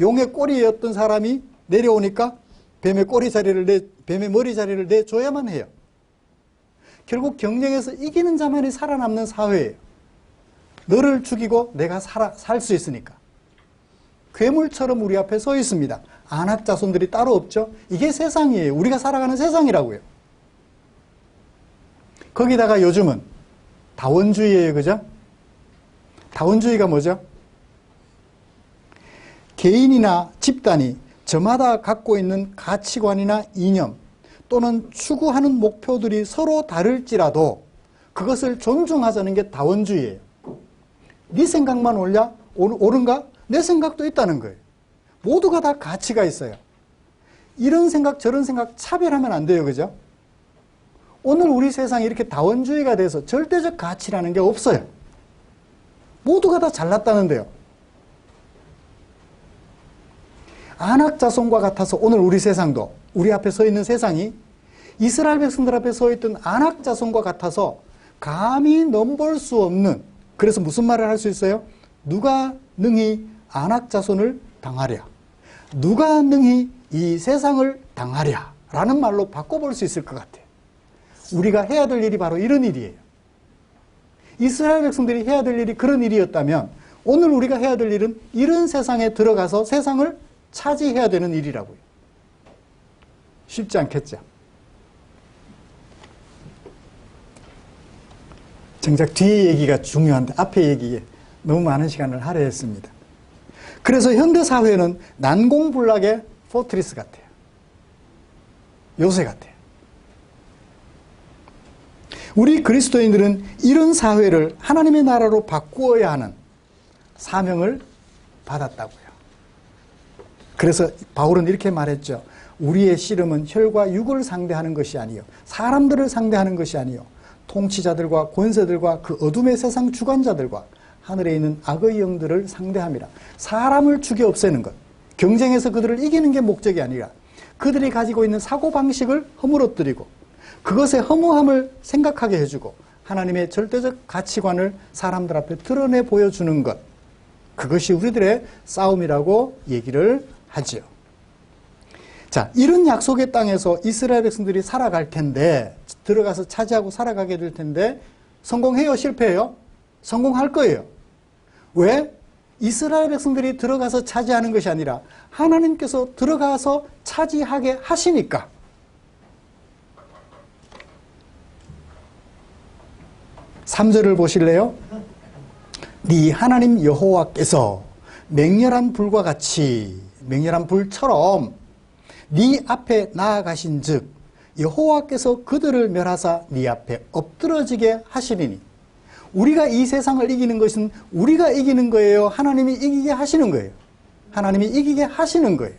Speaker 1: 용의 꼬리였던 사람이 내려오니까 뱀의 머리 자리를 내줘야만 해요. 결국 경쟁에서 이기는 자만이 살아남는 사회예요. 너를 죽이고 내가 살 수 있으니까. 괴물처럼 우리 앞에 서 있습니다. 안악자손들이 따로 없죠. 이게 세상이에요. 우리가 살아가는 세상이라고요. 거기다가 요즘은 다원주의예요. 그죠? 다원주의가 뭐죠? 개인이나 집단이 저마다 갖고 있는 가치관이나 이념 또는 추구하는 목표들이 서로 다를지라도 그것을 존중하자는 게 다원주의예요. 네 생각만 옳은가? 내 생각도 있다는 거예요. 모두가 다 가치가 있어요. 이런 생각 저런 생각 차별하면 안 돼요. 그죠? 오늘 우리 세상이 이렇게 다원주의가 돼서 절대적 가치라는 게 없어요. 모두가 다 잘났다는데요. 안악자손과 같아서 오늘 우리 세상도, 우리 앞에 서 있는 세상이 이스라엘 백성들 앞에 서 있던 안악자손과 같아서 감히 넘볼 수 없는, 그래서 무슨 말을 할 수 있어요? 누가 능히 안악자손을 당하랴, 누가 능히 이 세상을 당하랴 라는 말로 바꿔볼 수 있을 것 같아요. 우리가 해야 될 일이 바로 이런 일이에요. 이스라엘 백성들이 해야 될 일이 그런 일이었다면 오늘 우리가 해야 될 일은 이런 세상에 들어가서 세상을 차지해야 되는 일이라고요. 쉽지 않겠죠. 정작 뒤에 얘기가 중요한데 앞에 얘기에 너무 많은 시간을 할애했습니다. 그래서 현대사회는 난공불락의 포트리스 같아요. 요새 같아요. 우리 그리스도인들은 이런 사회를 하나님의 나라로 바꾸어야 하는 사명을 받았다고요. 그래서 바울은 이렇게 말했죠. 우리의 씨름은 혈과 육을 상대하는 것이 아니요, 사람들을 상대하는 것이 아니요, 통치자들과 권세들과 그 어둠의 세상 주관자들과 하늘에 있는 악의 영들을 상대함이라. 사람을 죽여 없애는 것, 경쟁에서 그들을 이기는 게 목적이 아니라 그들이 가지고 있는 사고방식을 허물어뜨리고 그것의 허무함을 생각하게 해주고 하나님의 절대적 가치관을 사람들 앞에 드러내 보여주는 것, 그것이 우리들의 싸움이라고 얘기를 하지요. 자, 이런 약속의 땅에서 이스라엘 백성들이 살아갈 텐데, 들어가서 차지하고 살아가게 될 텐데 성공해요? 실패해요? 성공할 거예요. 왜? 이스라엘 백성들이 들어가서 차지하는 것이 아니라 하나님께서 들어가서 차지하게 하시니까. (3절을) 보실래요? 네 하나님 여호와께서 맹렬한 불과 같이, 맹렬한 불처럼 네 앞에 나아가신 즉 여호와께서 그들을 멸하사 네 앞에 엎드러지게 하시리니. 우리가 이 세상을 이기는 것은 우리가 이기는 거예요? 하나님이 이기게 하시는 거예요? 하나님이 이기게 하시는 거예요.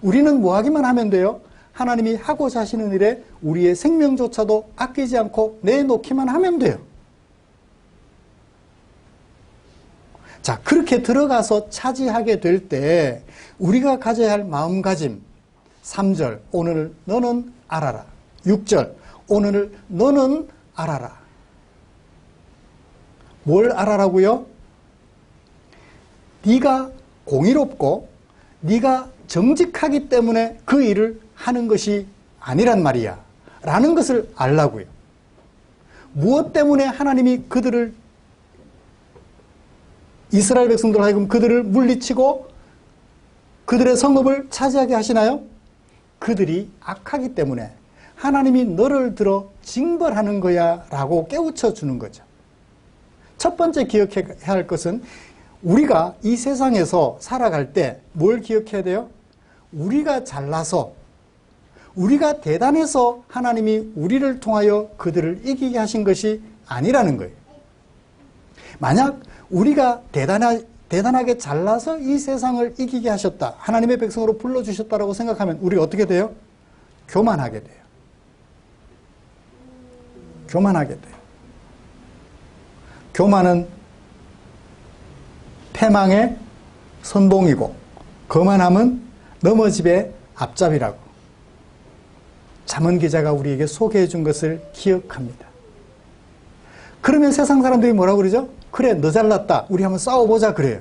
Speaker 1: 우리는 뭐 하기만 하면 돼요? 하나님이 하고자 하시는 일에 우리의 생명조차도 아끼지 않고 내놓기만 하면 돼요. 자, 그렇게 들어가서 차지하게 될 때 우리가 가져야 할 마음가짐, 3절 오늘 너는 알아라, 6절 오늘 너는 알아라. 뭘 알아라고요? 네가 공의롭고 네가 정직하기 때문에 그 일을 하는 것이 아니란 말이야 라는 것을 알라고요. 무엇 때문에 하나님이 그들을, 이스라엘 백성들 하여금 그들을 물리치고 그들의 성읍을 차지하게 하시나요? 그들이 악하기 때문에 하나님이 너를 들어 징벌하는 거야 라고 깨우쳐 주는 거죠. 첫 번째 기억해야 할 것은 우리가 이 세상에서 살아갈 때 뭘 기억해야 돼요? 우리가 잘나서, 우리가 대단해서 하나님이 우리를 통하여 그들을 이기게 하신 것이 아니라는 거예요. 만약 우리가 대단하게 잘나서 이 세상을 이기게 하셨다, 하나님의 백성으로 불러주셨다라고 생각하면 우리 어떻게 돼요? 교만하게 돼요. 교만하게 돼요. 교만은 패망의 선봉이고 거만함은 넘어집의 앞잡이라고 잠언 기자가 우리에게 소개해 준 것을 기억합니다. 그러면 세상 사람들이 뭐라고 그러죠? 그래, 너 잘났다, 우리 한번 싸워보자 그래요.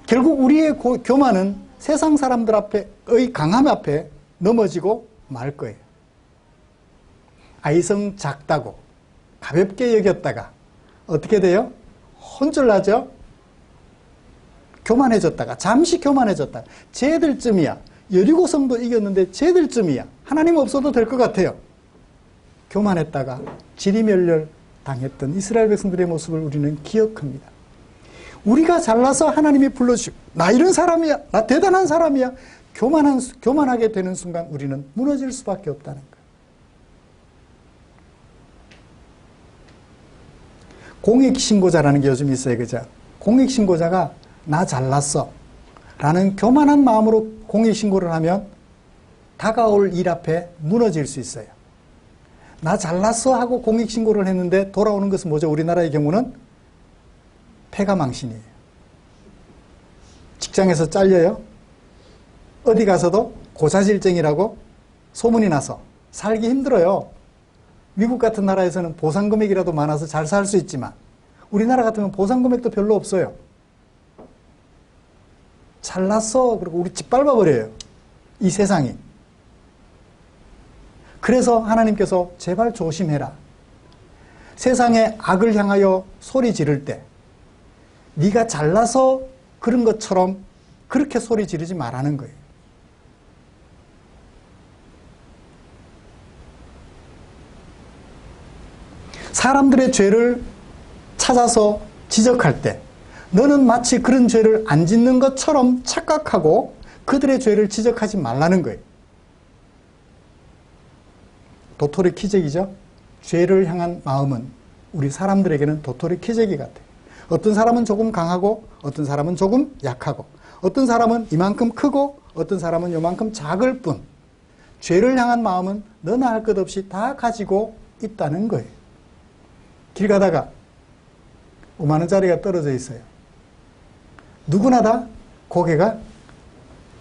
Speaker 1: 결국 우리의 교만은 세상 사람들 앞에의 강함 앞에 넘어지고 말 거예요. 아이성 작다고 가볍게 여겼다가 어떻게 돼요? 혼쭐나죠? 교만해졌다가, 잠시 교만해졌다가, 쟤들쯤이야. 여리고성도 이겼는데 쟤들쯤이야. 하나님 없어도 될 것 같아요. 교만했다가 지리멸렬 당했던 이스라엘 백성들의 모습을 우리는 기억합니다. 우리가 잘나서 하나님이 불러주시고 나 이런 사람이야, 나 대단한 사람이야, 교만하게 되는 순간 우리는 무너질 수밖에 없다는 거예요. 공익신고자라는 게 요즘 있어요. 그죠? 공익신고자가 나 잘났어 라는 교만한 마음으로 공익신고를 하면 다가올 일 앞에 무너질 수 있어요. 나 잘났어 하고 공익신고를 했는데 돌아오는 것은 뭐죠? 우리나라의 경우는 패가망신이에요. 직장에서 잘려요. 어디 가서도 고사질증이라고 소문이 나서 살기 힘들어요. 미국 같은 나라에서는 보상금액이라도 많아서 잘 살 수 있지만 우리나라 같으면 보상금액도 별로 없어요. 잘났어 그리고 우리 짓밟아버려요. 이 세상이. 그래서 하나님께서 제발 조심해라. 세상의 악을 향하여 소리 지를 때 네가 잘나서 그런 것처럼 그렇게 소리 지르지 말라는 거예요. 사람들의 죄를 찾아서 지적할 때 너는 마치 그런 죄를 안 짓는 것처럼 착각하고 그들의 죄를 지적하지 말라는 거예요. 도토리 키재기죠. 죄를 향한 마음은 우리 사람들에게는 도토리 키재기 같아요. 어떤 사람은 조금 강하고 어떤 사람은 조금 약하고 어떤 사람은 이만큼 크고 어떤 사람은 요만큼 작을 뿐 죄를 향한 마음은 너나 할 것 없이 다 가지고 있다는 거예요. 길 가다가 5만 원짜리가 떨어져 있어요. 누구나 다 고개가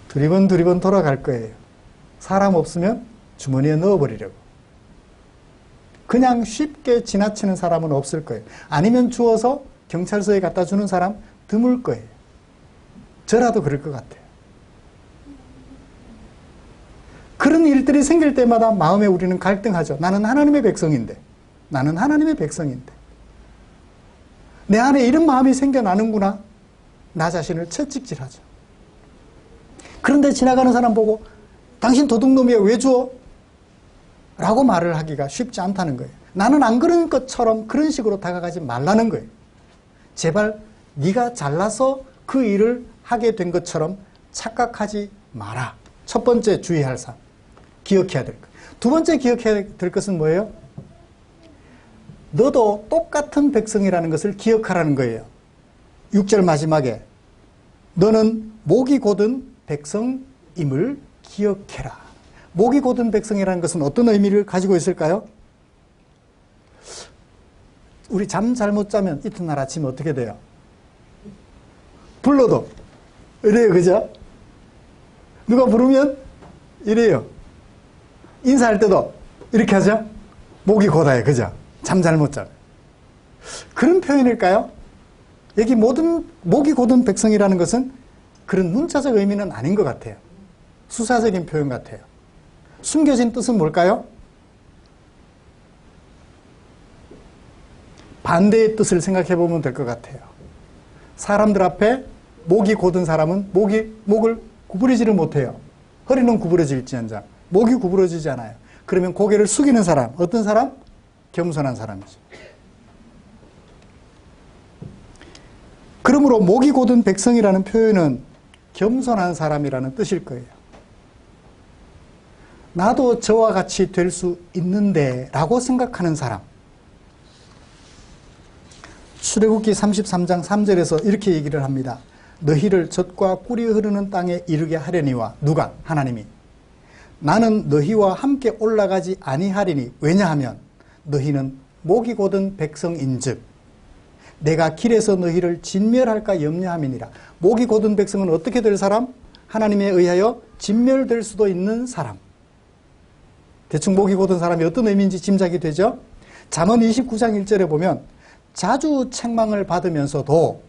Speaker 1: 두리번 돌아갈 거예요. 사람 없으면 주머니에 넣어버리려고. 그냥 쉽게 지나치는 사람은 없을 거예요. 아니면 주워서 경찰서에 갖다 주는 사람 드물 거예요. 저라도 그럴 것 같아요. 그런 일들이 생길 때마다 마음에 우리는 갈등하죠. 나는 하나님의 백성인데. 나는 하나님의 백성인데. 내 안에 이런 마음이 생겨나는구나. 나 자신을 채찍질하죠. 그런데 지나가는 사람 보고 당신 도둑놈이야 왜 줘? 라고 말을 하기가 쉽지 않다는 거예요. 나는 안 그런 것처럼 그런 식으로 다가가지 말라는 거예요. 제발 네가 잘나서 그 일을 하게 된 것처럼 착각하지 마라. 첫 번째 주의할 사항. 기억해야 될 것. 두 번째 기억해야 될 것은 뭐예요? 너도 똑같은 백성이라는 것을 기억하라는 거예요. 6절 마지막에 너는 목이 곧은 백성임을 기억해라. 목이 곧은 백성이라는 것은 어떤 의미를 가지고 있을까요? 우리 잠 잘못 자면 이튿날 아침 어떻게 돼요? 불러도 이래요. 그죠? 누가 부르면 이래요. 인사할 때도 이렇게 하죠? 목이 곧아요. 그죠? 잠 잘못 자면. 그런 표현일까요? 여기 모든 목이 곧은 백성이라는 것은 그런 문자적 의미는 아닌 것 같아요. 수사적인 표현 같아요. 숨겨진 뜻은 뭘까요? 반대의 뜻을 생각해 보면 될 것 같아요. 사람들 앞에 목이 곧은 사람은 목을 구부리지를 못해요. 허리는 구부러질지언정 목이 구부러지지 않아요. 그러면 고개를 숙이는 사람, 어떤 사람? 겸손한 사람이죠. 그러므로 목이 곧은 백성이라는 표현은 겸손한 사람이라는 뜻일 거예요. 나도 저와 같이 될 수 있는데 라고 생각하는 사람. 출애굽기 33장 3절에서 이렇게 얘기를 합니다. 너희를 젖과 꿀이 흐르는 땅에 이르게 하려니와 누가? 하나님이. 나는 너희와 함께 올라가지 아니하리니 왜냐하면 너희는 목이 곧은 백성인즉 내가 길에서 너희를 진멸할까 염려함이니라. 목이 곧은 백성은 어떻게 될 사람? 하나님에 의하여 진멸될 수도 있는 사람. 대충 목이 곧은 사람이 어떤 의미인지 짐작이 되죠? 잠언 29장 1절에 보면 자주 책망을 받으면서도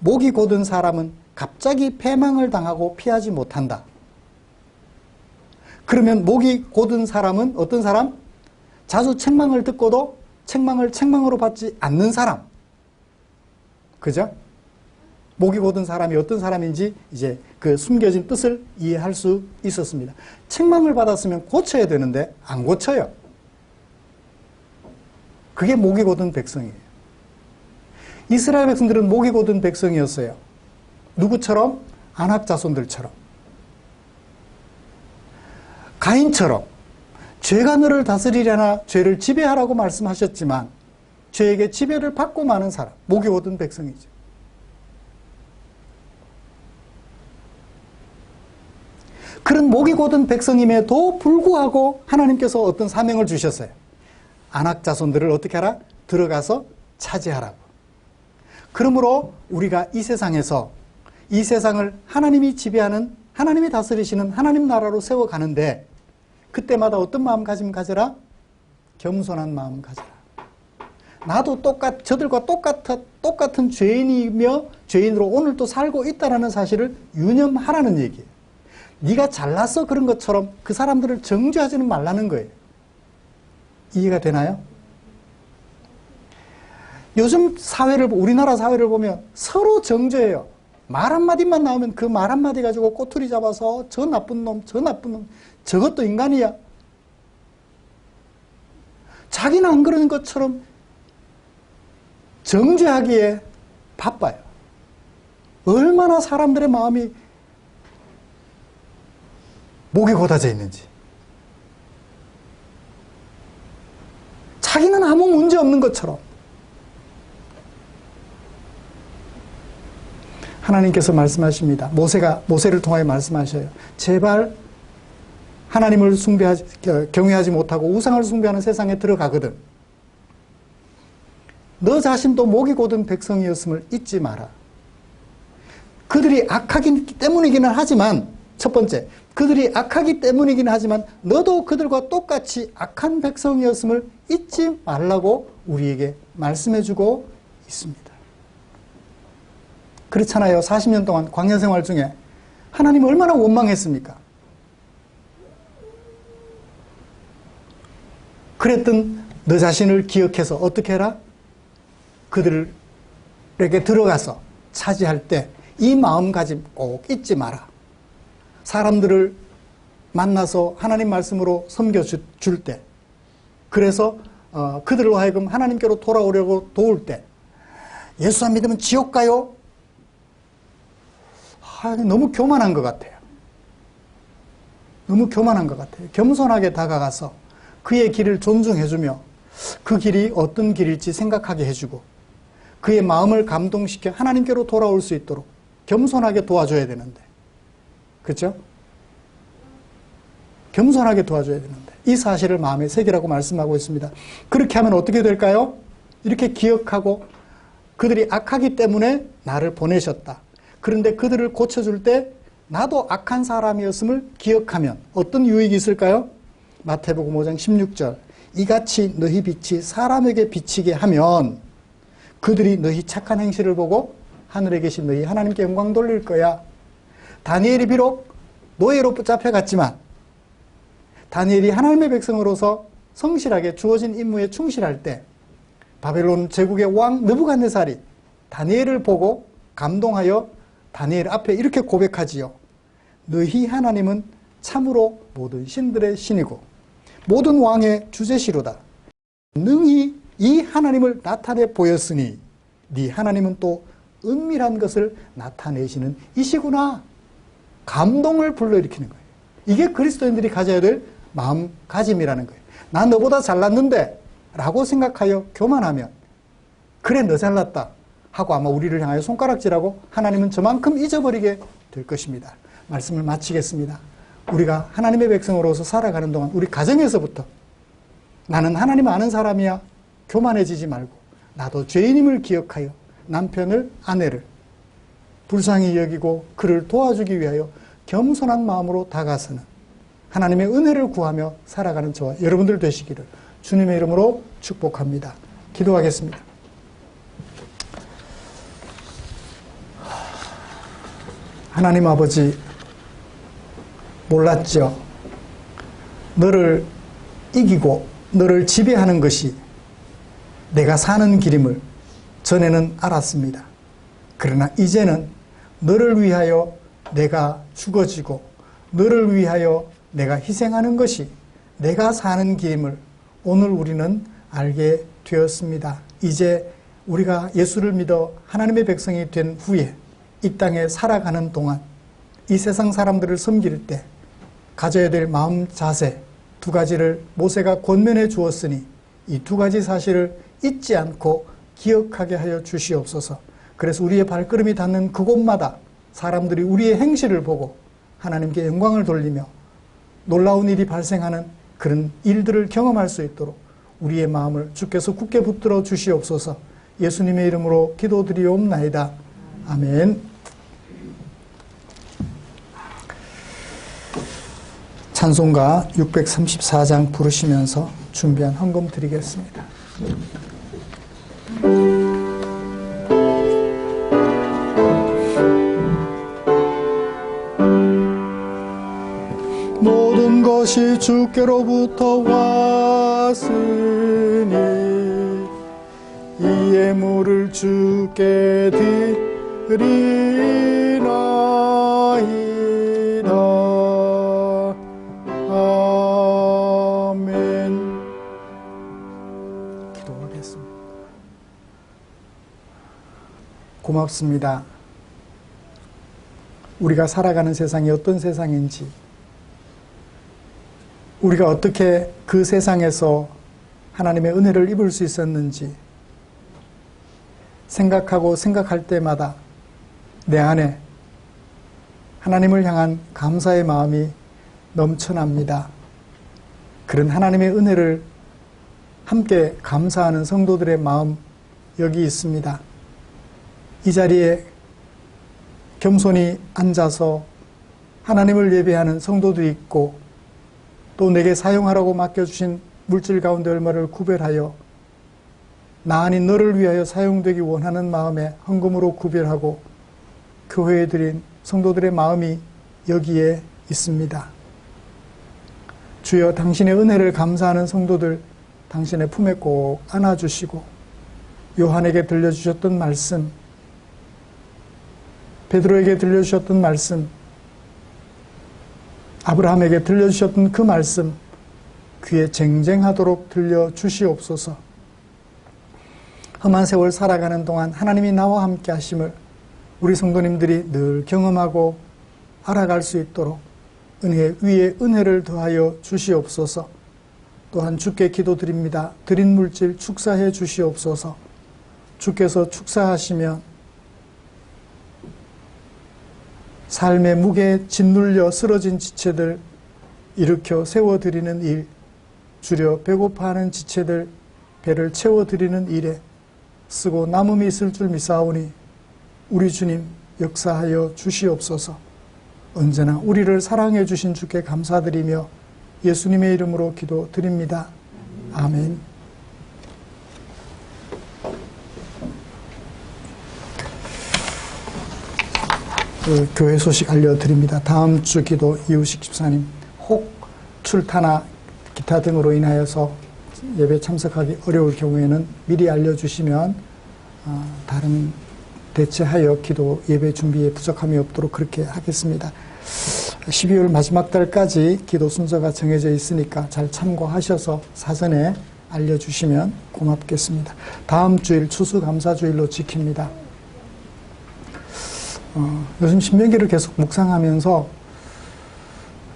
Speaker 1: 목이 곧은 사람은 갑자기 패망을 당하고 피하지 못한다. 그러면 목이 곧은 사람은 어떤 사람? 자주 책망을 듣고도 책망을 책망으로 받지 않는 사람. 그죠? 목이 곧은 사람이 어떤 사람인지 이제 그 숨겨진 뜻을 이해할 수 있었습니다. 책망을 받았으면 고쳐야 되는데 안 고쳐요. 그게 목이 곧은 백성이에요. 이스라엘 백성들은 목이 곧은 백성이었어요. 누구처럼? 아낙 자손들처럼. 가인처럼 죄가 너를 다스리려나 죄를 지배하라고 말씀하셨지만 죄에게 지배를 받고 마는 사람, 목이 곧은 백성이죠. 그런 목이 곧은 백성임에도 불구하고 하나님께서 어떤 사명을 주셨어요. 아낙 자손들을 어떻게 하라? 들어가서 차지하라고. 그러므로 우리가 이 세상에서 이 세상을 하나님이 지배하는, 하나님이 다스리시는 하나님 나라로 세워가는데 그때마다 어떤 마음가짐 가져라? 겸손한 마음 가져라. 나도 저들과 똑같은 죄인이며 죄인으로 오늘도 살고 있다는 사실을 유념하라는 얘기예요. 네가 잘나서 그런 것처럼 그 사람들을 정죄하지는 말라는 거예요. 이해가 되나요? 요즘 사회를, 우리나라 사회를 보면 서로 정죄해요. 말 한마디만 나오면 그 말 한마디 가지고 꼬투리 잡아서 저 나쁜 놈, 저것도 인간이야. 자기는 안 그러는 것처럼 정죄하기에 바빠요. 얼마나 사람들의 마음이 목이 곧아져 있는지. 자기는 아무 문제 없는 것처럼. 하나님께서 말씀하십니다. 모세를 통하여 말씀하셔요. 제발 하나님을 경외하지 못하고 우상을 숭배하는 세상에 들어가거든. 너 자신도 목이 곧은 백성이었음을 잊지 마라. 그들이 악하기 때문이기는 하지만, 첫 번째, 그들이 악하기 때문이긴 하지만 너도 그들과 똑같이 악한 백성이었음을 잊지 말라고 우리에게 말씀해주고 있습니다. 그렇잖아요. 40년 동안 광야 생활 중에 하나님 얼마나 원망했습니까? 그랬던 너 자신을 기억해서 어떻게 해라? 그들에게 들어가서 차지할 때 이 마음가짐 꼭 잊지 마라. 사람들을 만나서 하나님 말씀으로 섬겨줄 때, 그래서 그들로 하여금 하나님께로 돌아오려고 도울 때, 예수 안 믿으면 지옥 가요? 너무 교만한 것 같아요. 너무 교만한 것 같아요. 겸손하게 다가가서 그의 길을 존중해주며 그 길이 어떤 길일지 생각하게 해주고 그의 마음을 감동시켜 하나님께로 돌아올 수 있도록 겸손하게 도와줘야 되는데, 그렇죠? 겸손하게 도와줘야 되는데 이 사실을 마음에 새기라고 말씀하고 있습니다. 그렇게 하면 어떻게 될까요? 이렇게 기억하고 그들이 악하기 때문에 나를 보내셨다. 그런데 그들을 고쳐줄 때 나도 악한 사람이었음을 기억하면 어떤 유익이 있을까요? 마태복음 5장 16절 이같이 너희 빛이 사람에게 비치게 하면 그들이 너희 착한 행실을 보고 하늘에 계신 너희 하나님께 영광 돌릴 거야. 다니엘이 비록 노예로 붙잡혀갔지만 다니엘이 하나님의 백성으로서 성실하게 주어진 임무에 충실할 때 바벨론 제국의 왕 느부갓네살이 다니엘을 보고 감동하여 다니엘 앞에 이렇게 고백하지요. 너희 하나님은 참으로 모든 신들의 신이고 모든 왕의 주제시로다. 능히 이 하나님을 나타내 보였으니 네 하나님은 또 은밀한 것을 나타내시는 이시구나. 감동을 불러일으키는 거예요. 이게 그리스도인들이 가져야 될 마음가짐이라는 거예요. 난 너보다 잘났는데 라고 생각하여 교만하면 그래 너 잘났다 하고 아마 우리를 향하여 손가락질하고 하나님은 저만큼 잊어버리게 될 것입니다. 말씀을 마치겠습니다. 우리가 하나님의 백성으로서 살아가는 동안 우리 가정에서부터 나는 하나님 아는 사람이야 교만해지지 말고 나도 죄인임을 기억하여 남편을 아내를 불쌍히 여기고 그를 도와주기 위하여 겸손한 마음으로 다가서는 하나님의 은혜를 구하며 살아가는 저와 여러분들 되시기를 주님의 이름으로 축복합니다. 기도하겠습니다. 하나님 아버지 몰랐죠. 너를 이기고 너를 지배하는 것이 내가 사는 길임을 전에는 알았습니다. 그러나 이제는 너를 위하여 내가 죽어지고 너를 위하여 내가 희생하는 것이 내가 사는 길임을 오늘 우리는 알게 되었습니다. 이제 우리가 예수를 믿어 하나님의 백성이 된 후에 이 땅에 살아가는 동안 이 세상 사람들을 섬길 때 가져야 될 마음 자세 두 가지를 모세가 권면해 주었으니 이 두 가지 사실을 잊지 않고 기억하게 하여 주시옵소서. 그래서 우리의 발걸음이 닿는 그곳마다 사람들이 우리의 행실을 보고 하나님께 영광을 돌리며 놀라운 일이 발생하는 그런 일들을 경험할 수 있도록 우리의 마음을 주께서 굳게 붙들어 주시옵소서. 예수님의 이름으로 기도드리옵나이다. 아멘. 찬송가 634장 부르시면서 준비한 헌금 드리겠습니다.
Speaker 2: 모든 것이 주께로부터 왔으니 이 예물을 주께 드리나이다. 아멘.
Speaker 1: 기도하겠습니다. 고맙습니다. 우리가 살아가는 세상이 어떤 세상인지, 우리가 어떻게 그 세상에서 하나님의 은혜를 입을 수 있었는지 생각하고 생각할 때마다 내 안에 하나님을 향한 감사의 마음이 넘쳐납니다. 그런 하나님의 은혜를 함께 감사하는 성도들의 마음 여기 있습니다. 이 자리에 겸손히 앉아서 하나님을 예배하는 성도들이 있고 또 내게 사용하라고 맡겨주신 물질 가운데 얼마를 구별하여 나 아닌 너를 위하여 사용되기 원하는 마음에 헌금으로 구별하고 교회에 드린 성도들의 마음이 여기에 있습니다. 주여 당신의 은혜를 감사하는 성도들 당신의 품에 꼭 안아주시고 요한에게 들려주셨던 말씀, 베드로에게 들려주셨던 말씀, 아브라함에게 들려주셨던 그 말씀 귀에 쟁쟁하도록 들려주시옵소서. 험한 세월 살아가는 동안 하나님이 나와 함께 하심을 우리 성도님들이 늘 경험하고 알아갈 수 있도록 은혜 위에 은혜를 더하여 주시옵소서. 또한 주께 기도드립니다. 드린 물질 축사해 주시옵소서. 주께서 축사하시면 삶의 무게에 짓눌려 쓰러진 지체들 일으켜 세워드리는 일, 주려 배고파하는 지체들 배를 채워드리는 일에 쓰고 남음이 있을 줄 믿사오니 우리 주님 역사하여 주시옵소서. 언제나 우리를 사랑해 주신 주께 감사드리며 예수님의 이름으로 기도드립니다. 아멘. 그 교회 소식 알려드립니다. 다음 주 기도 이우식 집사님 혹 출타나 기타 등으로 인하여서 예배 참석하기 어려울 경우에는 미리 알려주시면 다른 대체하여 기도 예배 준비에 부족함이 없도록 그렇게 하겠습니다. 12월 마지막 달까지 기도 순서가 정해져 있으니까 잘 참고하셔서 사전에 알려주시면 고맙겠습니다. 다음 주일 추수감사주일로 지킵니다. 요즘 신명기를 계속 묵상하면서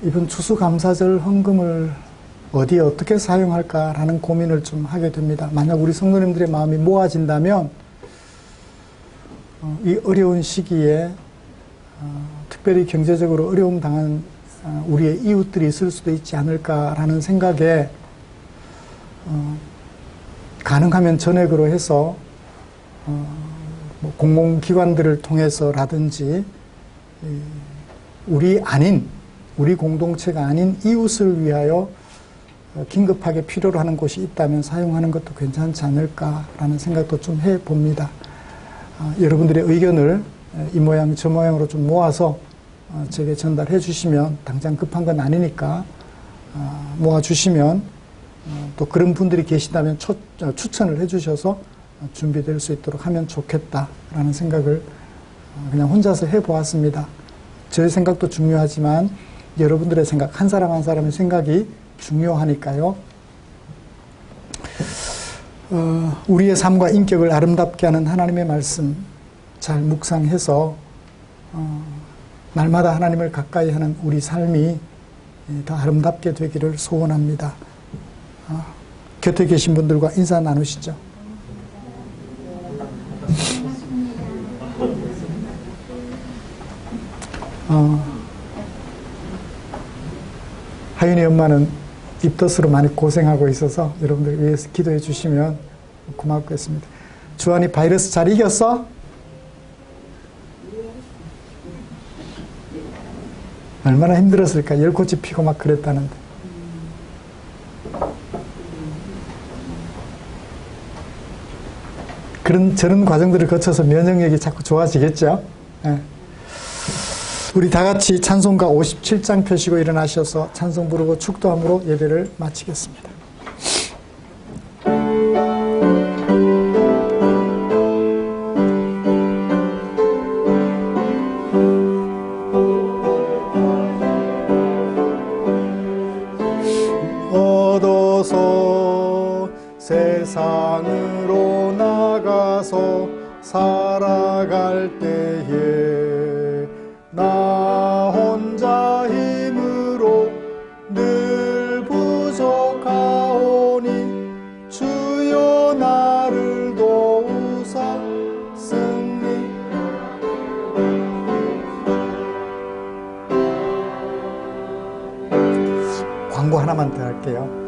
Speaker 1: 이번 추수감사절 헌금을 어디에 어떻게 사용할까라는 고민을 좀 하게 됩니다. 만약 우리 성도님들의 마음이 모아진다면 이 어려운 시기에 특별히 경제적으로 어려움 당한 우리의 이웃들이 있을 수도 있지 않을까라는 생각에 가능하면 전액으로 해서 공공기관들을 통해서라든지 우리 공동체가 아닌 이웃을 위하여 긴급하게 필요로 하는 곳이 있다면 사용하는 것도 괜찮지 않을까라는 생각도 좀 해봅니다. 여러분들의 의견을 이 모양 저 모양으로 좀 모아서 제게 전달해 주시면 당장 급한 건 아니니까 모아주시면 또 그런 분들이 계시다면 추천을 해 주셔서 준비될 수 있도록 하면 좋겠다라는 생각을 그냥 혼자서 해보았습니다. 저의 생각도 중요하지만 여러분들의 생각, 한 사람 한 사람의 생각이 중요하니까요. 우리의 삶과 인격을 아름답게 하는 하나님의 말씀 잘 묵상해서 날마다 하나님을 가까이 하는 우리 삶이 더 아름답게 되기를 소원합니다. 곁에 계신 분들과 인사 나누시죠. 하윤이 엄마는 입덧으로 많이 고생하고 있어서 여러분들 위해서 기도해 주시면 고맙겠습니다. 주한이 바이러스 잘 이겼어? 얼마나 힘들었을까. 열꽃이 피고 막 그랬다는데. 저런 과정들을 거쳐서 면역력이 자꾸 좋아지겠죠. 네. 우리 다 같이 찬송가 57장 펴시고 일어나셔서 찬송 부르고 축도함으로 예배를 마치겠습니다.
Speaker 2: 얻어서 세상으로 나가서 살아갈 때에 나 혼자 힘으로 늘 부족하오니 주여 나를 도우사 승리.
Speaker 1: 광고 하나만 더 할게요.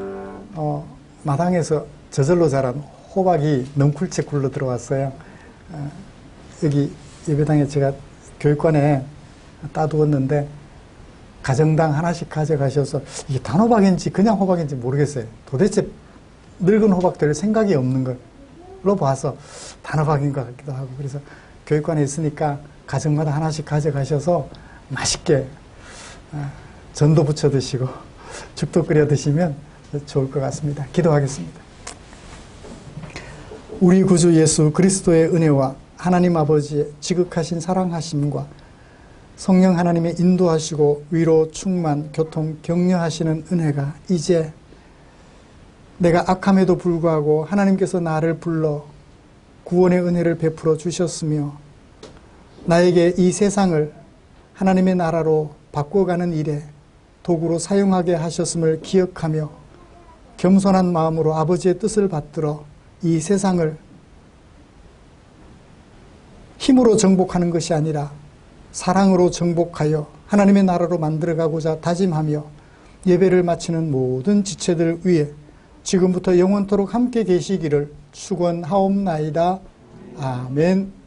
Speaker 1: 마당에서 저절로 자란 호박이 넝쿨째 굴러 들어왔어요. 여기 예배당에 제가 교육관에 따두었는데 가정당 하나씩 가져가셔서 이게 단호박인지 그냥 호박인지 모르겠어요. 도대체 늙은 호박 될 생각이 없는 걸로 봐서 단호박인 것 같기도 하고, 그래서 교육관에 있으니까 가정마다 하나씩 가져가셔서 맛있게 전도 부쳐 드시고 죽도 끓여 드시면 좋을 것 같습니다. 기도하겠습니다. 우리 구주 예수 그리스도의 은혜와 하나님 아버지의 지극하신 사랑하심과 성령 하나님의 인도하시고 위로 충만 교통 격려하시는 은혜가 이제 내가 악함에도 불구하고 하나님께서 나를 불러 구원의 은혜를 베풀어 주셨으며 나에게 이 세상을 하나님의 나라로 바꿔가는 일에 도구로 사용하게 하셨음을 기억하며 겸손한 마음으로 아버지의 뜻을 받들어 이 세상을 힘으로 정복하는 것이 아니라 사랑으로 정복하여 하나님의 나라로 만들어가고자 다짐하며 예배를 마치는 모든 지체들 위해 지금부터 영원토록 함께 계시기를 축원하옵나이다. 아멘.